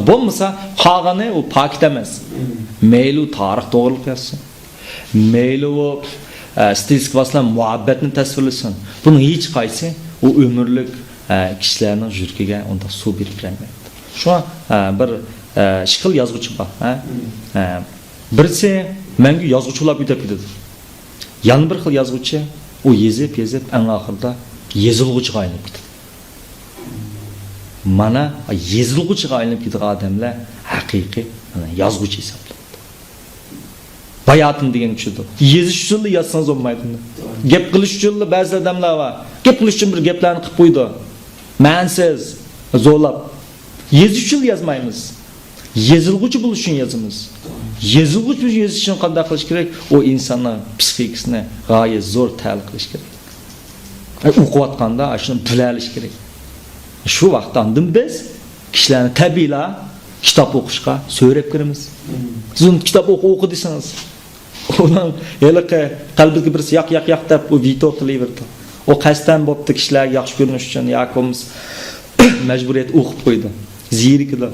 Bo'lmasa, qolgani u pokit emas. Mayli tarix to'g'riliq yozsin. Mayli u stilistik vasıtalar muhabbetini tasvirlesin. Bunun hiç qaysi o ömürlük kişilerin jürkiga onda su berib bermaydi. Şu an bir şıqıl yazğıcı var. Birisi menga yazğıcılar bitib ketdi. Yan bir xil yazğıcı o yezib en axırda yezilgıcıga aylanib ketdi. Mana yezilgıcıga aylanib ketgan odamlar haqiqiy yazğıcı hisoblanadi. Bayatın degan tushdi. Yezish uchun yazsangiz bo'lmaydi. Gap qilish uchun ba'zi odamlar bor. Gap qilish uchun bir gaplarni qilib qo'ydi. Ma'nsiz, zo'rlab. Yezish uchun yozmaymiz. Yezilg'uchi bo'lish uchun yozamiz. Yezilg'uchi uchun yozish uchun qanday qilish kerak? O insonning psixikasini g'oyat zo'r ta'lim qilish kerak. O'qiyotganda shuni bilalish kerak. Shu vaqtdan biz kishilarni tabiiyla kitap o'qishga so'rab kiramiz. Siz uni kitap o'qi desangiz, uning yiliqi qalbiga birisi yoq deb u video qilaverdi. O qasddan bo'pti kishilarga yaxshi ko'rinish uchun yoqimiz majburiyat o'qib qo'ydi. Zirikida.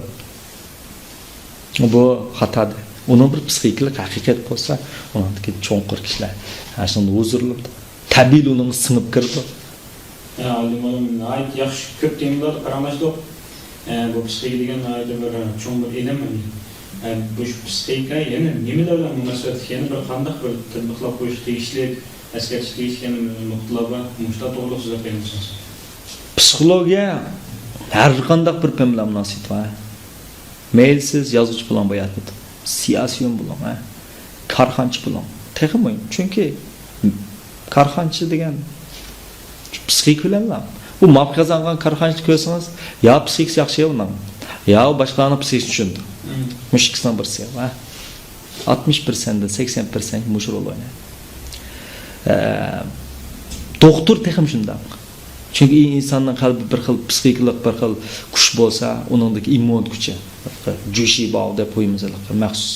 Bu xatodir. Uning bir psixiklik haqiqat bo'lsa, uningki cho'nqir kishilar shunda huzurlanib, tabiiy uning singib kirdi. Ya, olimlar ayt yaxshi ko'p temlar qaramashdi. Bu psixika degan bir cho'ng bir ilm. Bu psixika yana nimalar bilan munosabat, yana bir qanday bir tatbiqlab qo'yish tegishli, eskartish tegishli nuqtalar va mushta to'g'ri so'zlab berasiz. Psixologiya har qanday bir bilan munosabat bor. Mailsiz yozuvchi bilan bo'yatdi. Siyosiyon bilan, korxonchi bilan. Texmo'yin. Chunki korxonchi degan psixik bilanlar. Bu mavqazangan korxonchi ko'rsangiz, yo psixik yaxshi bo'lgan, yo boshqalarning psixik tushunadi. Mushkisdan birisi va 60%dan 80% mush rol o'ynaydi. Doktor texim shunday. Chunki insonning qalbi bir xil psixiklik, bir xil kuch bo'lsa, uningdagi immun kuchi, jo'shi bog' deb qo'yimizlar, maxsus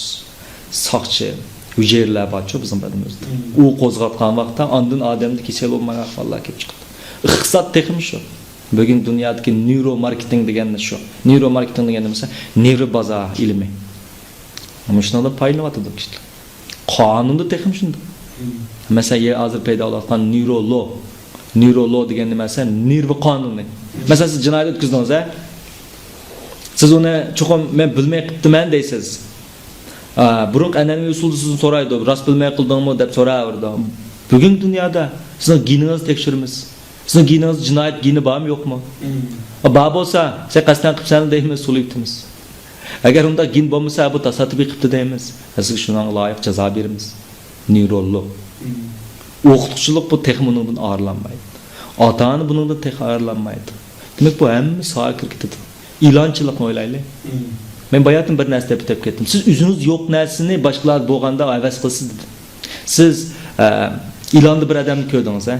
soqchi hujayralar borchi bizning badamizda. U qo'zg'atgan vaqtda ondan odamda kasal bo'lmagan ahvollar kelib chiqadi. Iqtisod texim shu. Bugun dunyodagi neuromarketing degani shu. Neuromarketing degani esa nevro bozor ilmi. Mana shunday paylanadi kishilar. Qonunda texim shunday. Masalan, hozir paydo bo'layotgan neurolog degan nima esa nerv qonuni. Masalan, siz jinoyat o'tkazdingiz, siz uni cho'qim men bilmay qilibman deysiz. Burun an'anaviy usulda sizni so'raydi, rost bilmay qildingmi deb so'raverdi. Bugun dunyoda sizning geningizni tekshiramiz. Sizin giyiniz cinayet giyini var mı yok mu? Bab olsa, sen qasdan qilibsan deymiz, so'layibdimiz. Agar unda gin bo'lmasa, bu tasodifiy qilibdi deymiz. Siz shunga loyiq jazo beramiz. Neurolog. O'qituvchilik bu texnikidan ayrılanmaydi. Ota-ona bundan tek ayrılanmaydi. Demek bu hamma soha kirib ketadi. İlanchilikni o'ylaylik. Men bayatım bir narsa deb ketdim. Siz o'zingiz yo'q narsani boshqalar bo'lganda avaz qilsiz dedi. Siz ilonda bir odamni ko'rdingiz, ha?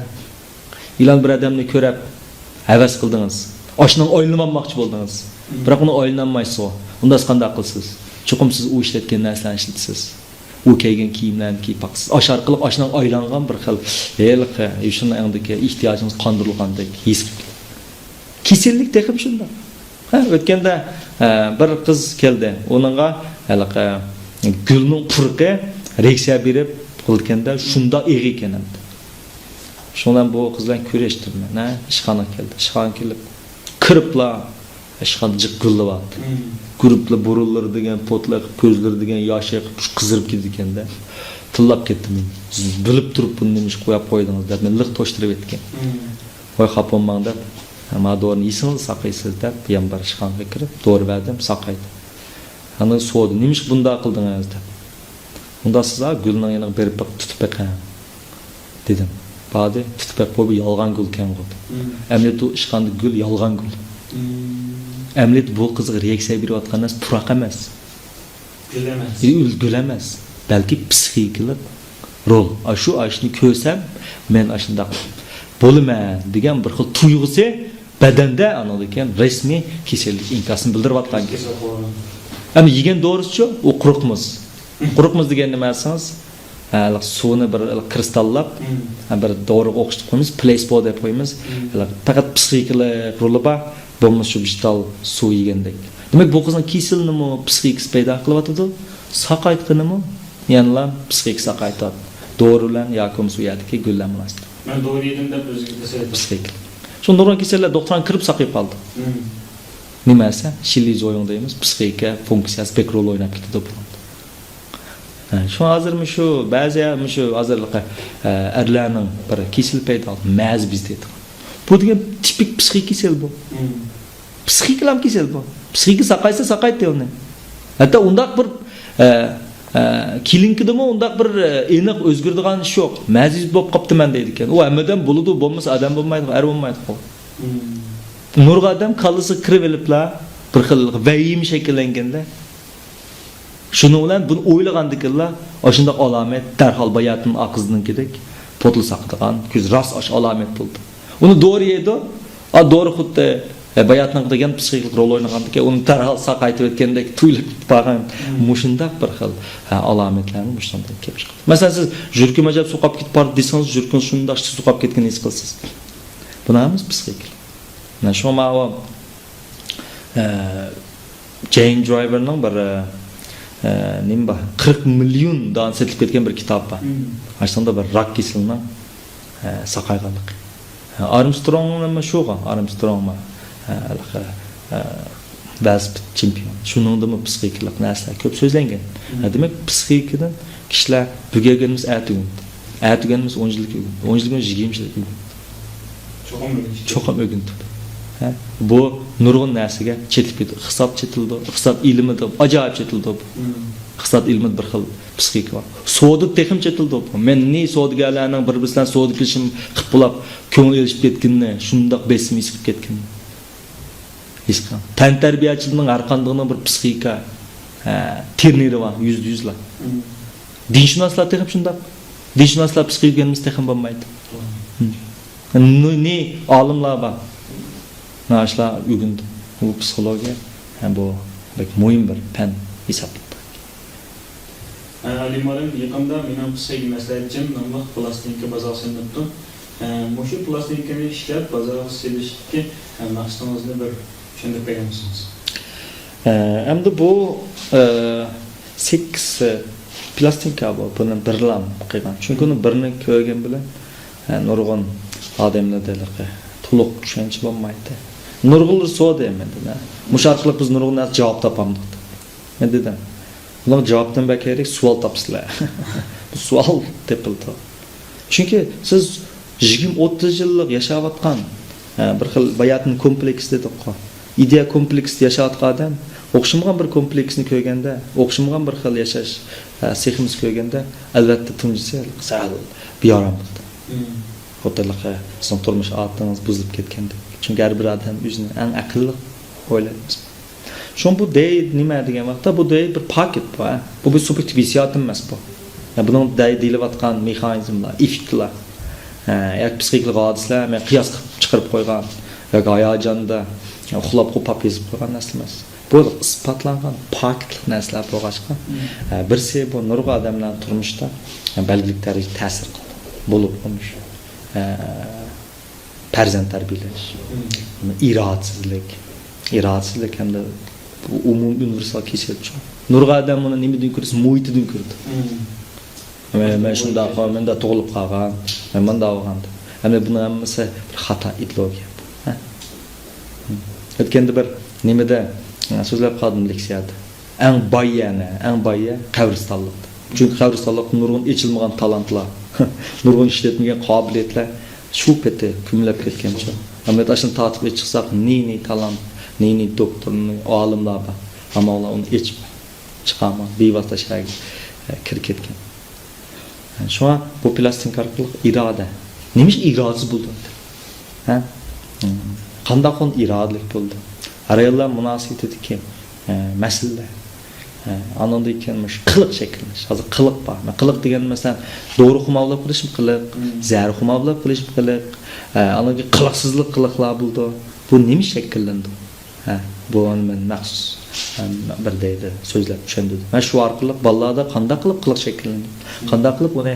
İlan bir adamni ko'rib havas qildingiz. Oshning o'ylanmoqchi bo'ldingiz. Biroq uni o'ylanmaysiz. Unda siz qanday qilsiz? Chuqum siz u ishlatgan narsalarni ishlatasiz. U kiygan kiyimlarni kiyib baqsiz. Osh orqali oshning o'ylangan bir xil yeliqi, shuningdek ehtiyojingiz qondirilgandek his. Kasallik teqib shunda. Ha, o'tganda bir qiz keldi. Uningga haliqa gulning purqi reaksiya berib qilganda shunda eg'i ekan. Şundan bu qizlar ko'rishdim men, ha, ishxona keldi. Ishxona kelib kiribla ishxona jiqillayapti. Gruplar burullar degan potlar, ko'zlar degan yoshi qizirib ketdi ekanda. Tillab ketdim men. Bilib turib buni nima ish qo'yib qo'ydingiz deb men liq toshtirib etgan. Voy xaponman deb, "Ma do'rni yeysiz, saqaysiz" deb ham bir ishxonaga kirib, do'ri berdim, saqaydi. Ana so'di, nima ish bunda qildingiz deb. Unda siz gulning yana berib tutib beqan dedim. Badi tutib qo'yib yolg'on gul ekan qo'ydi. Amlit u ishxonda gul yolg'on gul. Amlit bu qizga reaksiya berayotgan narsa puroq emas. Gul emas. Balki psixikalik rol. Shu ashni ko'rsam, men ashunda bo'laman degan bir xil tuyg'usi badanda anadagi rasmiy kasallik inkosini bildirayotgan gap. Ammo yegan doğrusu u quruqmiz. Quruqmiz degan nima esangiz? Suvni bir kristallab, bir doğru o'qishni qo'yamiz, placebo deb qo'yamiz. Faqat psixikalik roli bor, bo'lmasa shu vital suv yegandek. Demak, bu qizning kasalligini psixikasi paydo qilyapti. Saqaytqinimi? Ya'ni psixik saqaytadi. Dorilar yoki suyadagi gullar emas. Men dori yedim deb o'zimga desaydim. Psixik. Shu nurg'on kasallar doktordan kirib saqayib qoldi. Nima esa? Shilizoid deymiz, psixika funksiyasi pek rol o'ynab ketadi. Şu hazırmı şu bazı şu hazırlıkı erlerinin bir kesil payda mez bizde. Bu diye tipik psixik kesel bu. Psixik lam kesel bu. Psixik sakaysa sakayt diyor ne. Hatta undak bir kilinkide mi undak bir enik özgürlüğün iş yok. Meziz bop kaptı men deydikken. O emmeden buludu bulmuş adam bulmaydı, er bulmaydı. Nurga adam kalısı kırıvelip la bir xil vahim şekillengende. Şunu bilan bunu o'ylagandikinlar, oshunda alomat darhol bayatning aqizninkidek potli saqlagan, ko'z ras osh alomat bo'ldi. Uni doğru yedi, doğru xuddi bayatning degan psixik rol o'ynagandikan, uni darhol saqaytib etgandek tuyulib qolgan mushundaq bir xil alomatlarni mushunday kelib chiqdi. Masalan, siz jurkim ajab suqab ketib bordi desangiz, jurkin shundoq suqab ketgan his qilasiz. Bunamiz psixik. Mana shu ma'vo Jane Driverning bir nimba 40 milyon dan setilib ketgan bir kitob bor. Aslında bir rak kesilma saqayganlik. Armstrong nima shuga? Armstrong ma basp chempion. Shuningda psixikalik narsalar ko'p so'zlangan. Demak, psixikadan kishilar bugaganimiz atiganimiz 10 yillik, 10 yillik 20 yillik. Cho'qim o'g'indi. Bu nurg'un narsaga chetib ketdi. Hisob chetildi, hisob ilmi deb ajoyib chetildi. Hisob ilmi bir xil psixik bor. Sodiq texim chetildi. Men ne sodigalarning bir-biridan sodiqlashim qilib bo'lib, ko'ngil elishib ketganini, shundoq besimiz qilib ketganini. His qildim. Tan tarbiyachiligining har qandig'ining bir psixika terneri bor, %100'lar. Dinshunoslar texim shundoq. Dinshunoslar psixikaganimiz texim bo'lmaydi. Ne olimlar bor. Naşla ügündü. Bu psikoloji hem bu bek muhim bir pen hesaplandı. Alimalim yakında benim psixik maslahatchim namli plastinka bazasini tutdim. Mushu plastinkani ishlab bazaga selishga maqsadingizni bir tushuntirib beramiz. Endi bu 8 plastinka bor. Buni birlam qilgan. Chunki uni birini ko'rgan bilan nurg'un odamlarda to'liq tushunch bo'lmaydi. Nurg'unlar so'da endi. Musharqlik biz nurg'unlar javob topamdik. Men dedim. Ular javobdan kerak savol topsizlar. Bu savol tepildi. Chunki siz 20-30 yıllık yaşayotgan bir xil bayatın kompleks dedik qo'y. İdeya kompleksida yaşayotgan adam o'xshamagan bir kompleksni ko'rganda, o'xshamagan bir xil yashash seximiz ko'rganda albatta tunjisi sal beorom bo'ldi. Xotirliqqa sizning turmush odatingiz buzilib ketganda. Chunki har bir odam o'zini eng aqlli o'ylaymiz. Shon bu dey nima degan vaqtda bu dey bir paket bu. Bu bir subyektiv hissiyot emas bu. Buning deyilayotgan mexanizmlar, effektlar, yoki psixik hodisalar, men qiyos qilib chiqarib qo'ygan yoki hayajonda uxlab qo'pab yozib qo'ygan narsa emas. Bu isbotlangan paketlik narsalar bo'lg'achqa, birsi bu nurg'un odamlar turmushda belgilik darajada ta'sir qildi. Bo'lib qo'yish, farzand tarbiyalash, irodsizlik hamda bu umumiy universal kesilchi. Nurg'un odam buni nimadan ko'rsa, muhitidan ko'rdi. Men shunda qonunda tug'ilib qolgan, men bunda olgan. Hamda buni hammasi bir xato ideologiya. O'tganda bir nimada so'zlab qoldim leksiyada. Eng boy qabristonlik. Chunki qabristonlik nurg'un echilmagan talantlar, nurg'un ishlatmagan qobiliyatlar shu peti kumlab ketgancha. Ammo ashuni tatib chiqsak, ne talant, ne doktor, olimlar bor. Ammo ular uni echib chiqarma, bevosita shaga kirib ketgan. Shuna bu plastik orqali iroda. Nima irodasiz bo'ldi? Qanday qon irodalik bo'ldi? Araylar munosabat etdiki, masala. Anonda ekanmish qiliq shakllanish. Hozir qiliq bor. Qiliq degan masalan, to'g'ri xumavlab qilish qiliq, zar xumavlab qilish qiliq, anaga qiliqsizlik qiliqlar bo'ldi. Bu nima shakllandi? Bu men maxsus bir deydi so'zlab tushundim. Men shu orqali bolalarda qanday qilib qiliq shakllandi? Qanday qilib uni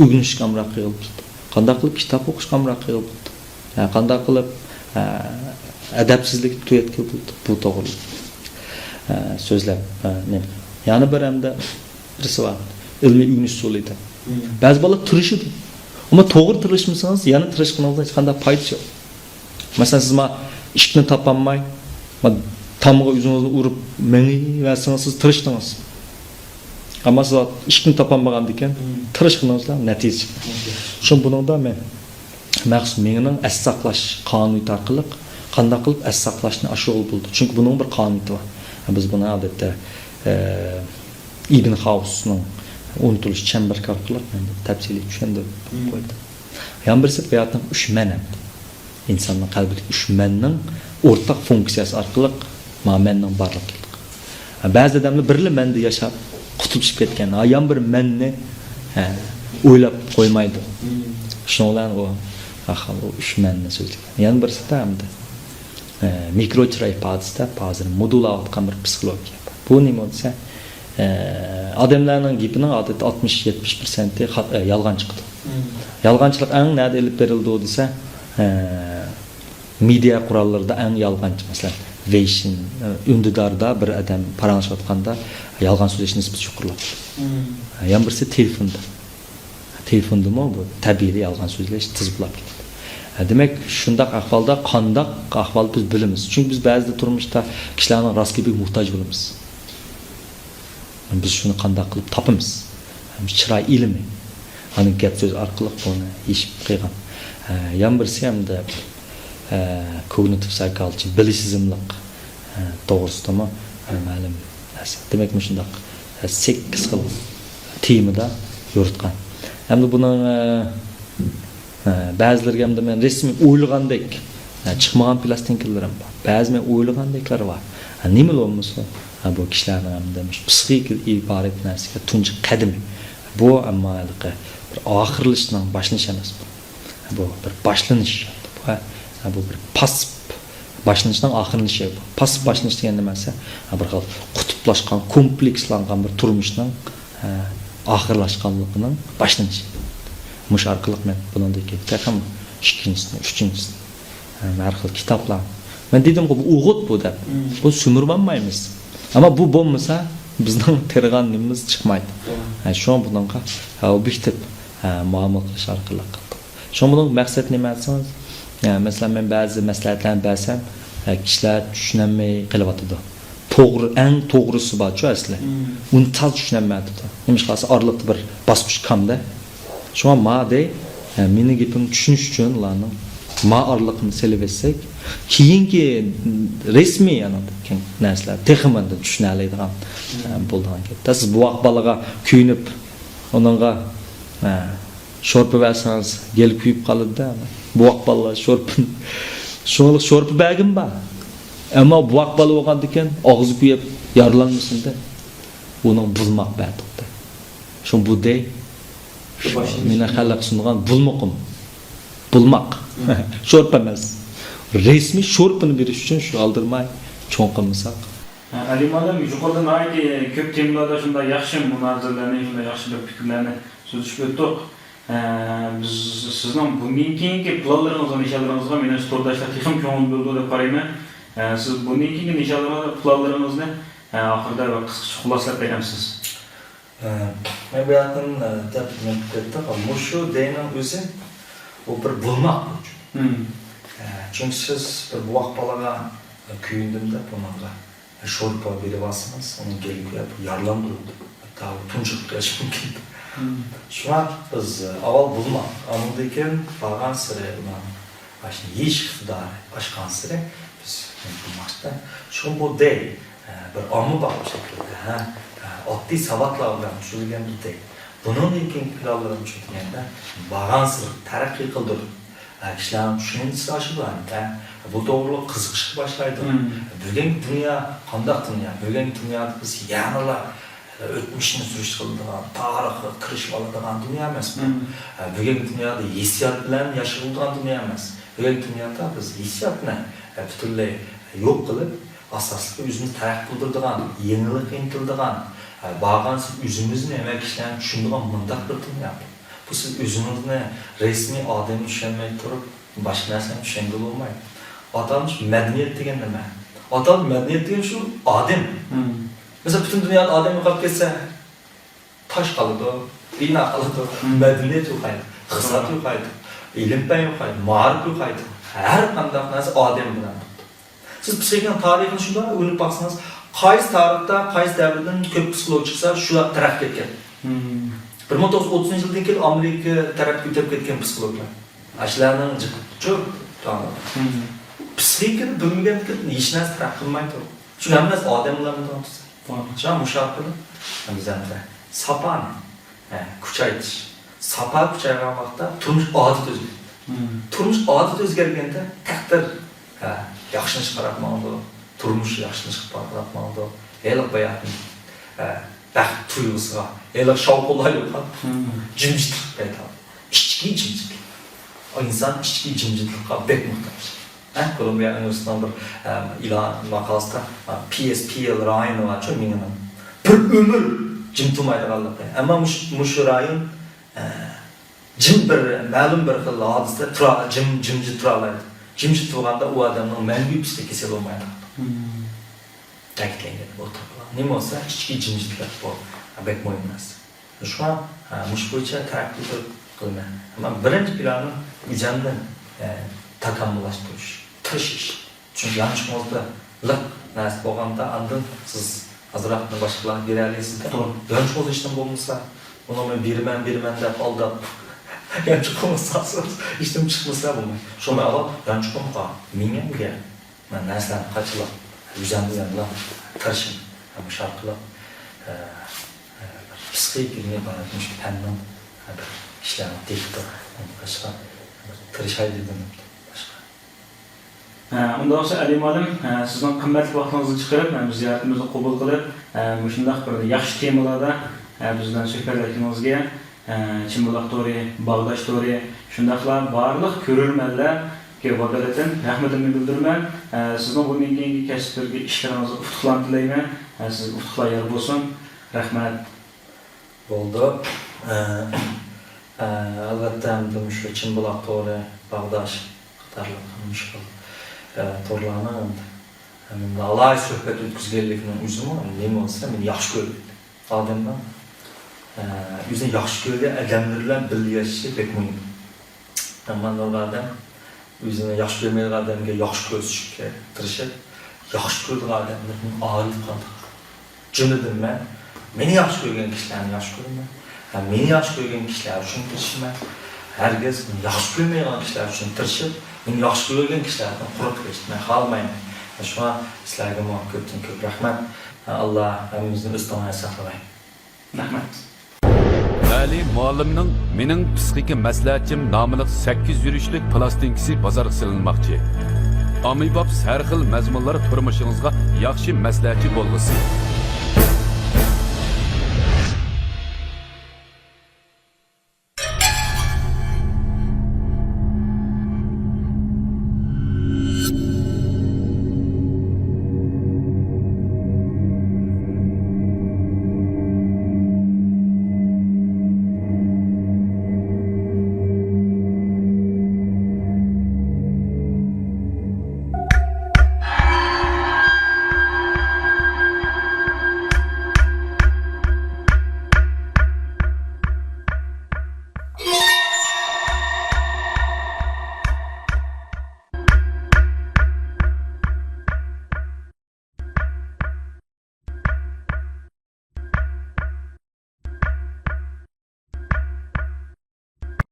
o'rganishga amroq qildi? Qanday qilib kitob o'qishga amroq qildi? Qanday qilib adabsizlik tuyatga bo'ldi? Bu to'g'ri. So'zlab nima? Yana bir hamda birisi bor. Ilmiy o'rganish usulida. Ba'zi bolalar turishadi. Ammo to'g'ri turishmasangiz, yana turishganingizda hech qanday foyda yo'q. Masalan, siz ishni topolmay, tamg'a o'zingizni urib, meni va siz tirishdingiz. Ammo siz ishni topolmagan ekan, tirishganingizda natija. Shu buningda men maxsus mening as saqlash qonuni orqali qanday qilib as saqlashni ashug'ul bo'ldi. Chunki buning bir qonuni bor. Biz buni odatda Ibn Xavsning unutilish chambarki orqali tafsiliy tushundim qo'ydi. Yana birisi hayotning 3 ma'ni. İnsanın qalbidagi 3 ma'ning o'rtaq funksiyasi orqali ma'ning borligi. Ba'zi odamlar birli ma'nda yashab qutulib ketgan. Yan bir ma'ni o'ylab qo'ymaydi. Shundan o axir 3 ma'ni so'zlaydi. Yana birisi hamda mikroterapiyada hozir modulatgan bir psixologiya. Bu nima bo'lsa, odamlarning gapining odatda 60-70% yolg'on chiqdi. Yolg'onchilik eng nada elib berildi desa, media qurollarida eng yolg'onchi masalan Veyshin undidarda bir odam paranglashayotganda yolg'on so'zlash nisbati yuqoriladi. Yana birisi telefondami bu tabiiy yolg'on so'zlash tizimlab ketadi. Demak, shundaq ahvolda qandaq ahvol biz bilamiz. Chunki biz ba'zida turmushda kishilarning rostga muhtoj bo'lamiz. Biz shuni qandaq qilib topamiz. Chiroy ilmi, ana gap so'z orqali buni eshib qo'ygan. Yan birisi hamda kognitiv psychology, bilishsizlik to'g'risidami ma'lum narsa. Demak, shundaq 8 xil temada yoritgan. Hamda buning ba'zilarga hamda men rasmiy o'ylagandek chiqmagan plastinkalar ham bor. Ba'zi men o'ylagandeklar bor. Nima bo'lmasa, bu kishilarning hamda psixik iborat narsaga tunji qadami. Bu ammo bir oxirlashning boshlanishi emas. Bu bir boshlanish. Bu bir pasif boshlanishdan oxirlanishi. Pasif boshlanish degan nima esa, bir xil qutublashgan, komplekslangan bir turmushning oxirlashganligining boshlanishi. Mush orqali men buningdagi ham ikkinchisini, uchinchisini har xil kitoblar. Men dedim-ku bu o'g'it bu deb. Bu sumirmanmaymiz. Ammo bu bo'lmasa bizning terganimiz chiqmaydi. Shu buningga obyektiv muomala qilish orqali qildi. Shu buning maqsadi nima desangiz, masalan men ba'zi maslahatlarni bersam, kishilar tushunmay qilyapti. To'g'ri, eng to'g'risi bor-ku asli. Uni tal tushunmaydi. Nima qilsa orliqda bir bosqich kamda. Shuna ma'de meni gepimni tushunish uchun ularning ma'orliqni selib etsek, keyingi resmiy narsalar texmanda tushuna oladigan bo'lgan gapda. Siz bu vaqt balaga kuyinib, onunga sho'rpa bersangiz, gelib kuyib qoladi-da. Bu vaqt balaga sho'rpa bergim bor. Ammo bu vaqt bala bo'lganda ekan, og'zi kuyib yaralanmasin-da. Uning bulmaq berdi. Shu bu dey. Meni xalq sungan bulmaq. Sho'rpa emas. Resmi sho'rpani berish uchun shu aldirmay cho'ng qilmasak. Alimadan yuqorida aytdi, ko'p temalarda shunday yaxshi munozaralarni, shunday yaxshi bir fikrlarni so'zlashib o'tdik. Biz sizning bundan keyingi planlaringiz va nishonlaringizga meni to'rdashlar texnik ko'ngil bo'ldi deb qarayman. Siz bundan keyingi nishonlaringizni, planlaringizni oxirida va qisqacha xulosalab berasiz. Men bu yerdan deb aytdim, mushu deyning o'zi u bir bulmaq. Çünkü siz bu vaqt balaga kuyindimda bunga sho'rpa berib olsangiz, uni gelib yaralandiradi. Hatta tunjiqib ketishi mumkin. Shuna biz avval bulmaq, andan keyin borgan sari mana yeyish iqtidori oshgan sari biz bulmoqda. Shu bu dey bir ommabop shaklda, oddiy savatlar bilan tushilgan bir dey. Bundan keyin planlarimiz tushganda borgan sari taraqqiy qildirib İşlerin düşüncesi aşılarında bu doğruluq qiziqishga başlaydı. Bugün dünya qandaq dünya? Bugün dünyada biz yanıla o'tmishni surishtiradigan, tarixni kirishib oladigan dünya emas. Bugün dünyada hissiyot bilan yashaydigan dünya emas. Bugün dünyada biz hissiyotni butunlay yo'q qilib, asosli o'zimizni taraqqiy qildiradigan, yenilik intiladigan, bag'ansiz o'zimizni nima ishlarni tushunadigan mundaq bir dünya. Bu siz özünüzne resmi ademi düşünmeyi durup başka nerseni düşüngül olmayın. Atanmış medeniyet degen neme? Atanmış medeniyet degen şu adem. Mesela bütün dünyada adem yok geçse taş kalıdı, bina kalıdı, medeniyet yok haydi, hızat yok haydi, ilim ben yok haydi, mağarip yok haydi. Her kandak neresi adem bilen. Siz psikolojinin tarihini şunda ölüp baksanız, qaysi tarihte, qaysi devreden köp psikolog çıksa şuna taraf ketken. 1930 yıldan Amerika tarafga o'tib ketgan psixologlar. Ashlarning çok tanıdı. Psixikani bilmagan hech narsa taraf qilmaydi. Shu hammas odamlarni tanıtsa. Şu mushaqini bizlarda sapani kuchaytirish. Sapa kuchaygan vaqtda turmush odat o'zgaradi. Turmush odat o'zgarganda taqdir yaxshini chiqarmoqda, turmush yaxshini chiqarmoqda. Eliq bayatni baxt tuyg'usiga, eliq shovqinlar jimjitlik paydo. İçki jimjitlik. O inson ichki jimjitlikqa bek muhtoj. Kolumbiya universitetining bir ilan maqolasida PSPL rayoni var, çok minimum. Bir ömür jim turmaydiganligi. Ammo mushu rayon jim bir ma'lum bir xil hodisada jimjit tura oladi. Jimjit turganda u odamning mangu psixik kasal bo'lmaydi. Ta'kidlangan bu to'g'ri. Nima bo'lsa ichki jimjitlik bor. Bek muhim emas. Shu an mush bo'yicha taraqqiyot qilman. Ammo birinchi plani o'zimdan takomillashtirish, tirishish. Chunki yanlış bo'lsa, liq narsa bo'lganda andin siz azroqni boshqalarga bera olasizda. Yanlış bo'lsa ishdan bo'lmasa, uni men beraman deb aldab yanlış bo'lmasa, ishdan chiqmasa bo'lmaydi. Shunga avval yanlış bo'lsa, menga men narsalarni qachilab, o'zimdan tirishim, bu shartlar psixik ilmiy baratmış fənnin işlərini deyikdir. Başqa tirişay dedim. Unda olsa Əlim alim, sizin qimmatli vaxtınızı çıxarıb, biz ziyaretimizi qəbul qılıb, şundaq bir yaxşı temalarda bizdən söhbətləşdiyinizə, Çimbuloq tori, Bağdaş tori, şundaqlar barlıq görürmənlər ki, vəqələtin rəhmətimi bildirmən. Sizin bu mingəngi kəsbirgi işlərinizi utuqlan diləymən. Siz utuqlar yer olsun. Rəhmət. Oldu. Albatta şu Çimbuloq tori, Bağdaş qatarlıq müşkül torlarını alay söhbət ötküzgənlikinin üzümü neymi olsa men yaxşı görürüm. Adamdan üzerine yaxşı görürüm, adamlarla birlikdə yaşaşı pek mühim. Amma adam üzerine yaxşı görməyən adamga yaxşı gözüşükə tirişib, yaxşı gördüyü adamların arif qaldıq. Cümlədən meni yaxşı görgən kişilərini yaxşı görürüm. Meni yaxşı görgən kişilər üçün tirişimə, herkes yaxshi ko'rmaydigan kishilar uchun tirishib, meni yaxshi ko'rgan kishilardan quruq eshitmay qolmayman. Shuna sizlarga ko'pdan ko'p rahmat. Alloh hammamizni o'z tomoniga saqlasin. Rahmat. Ali muallimning mening psixika maslahatchim nomli 8 yurishlik plastinkasi bozorga silinmoqchi. Amibab har xil mazmunlar turmushingizga yaxshi maslahatchi bo'lg'isi.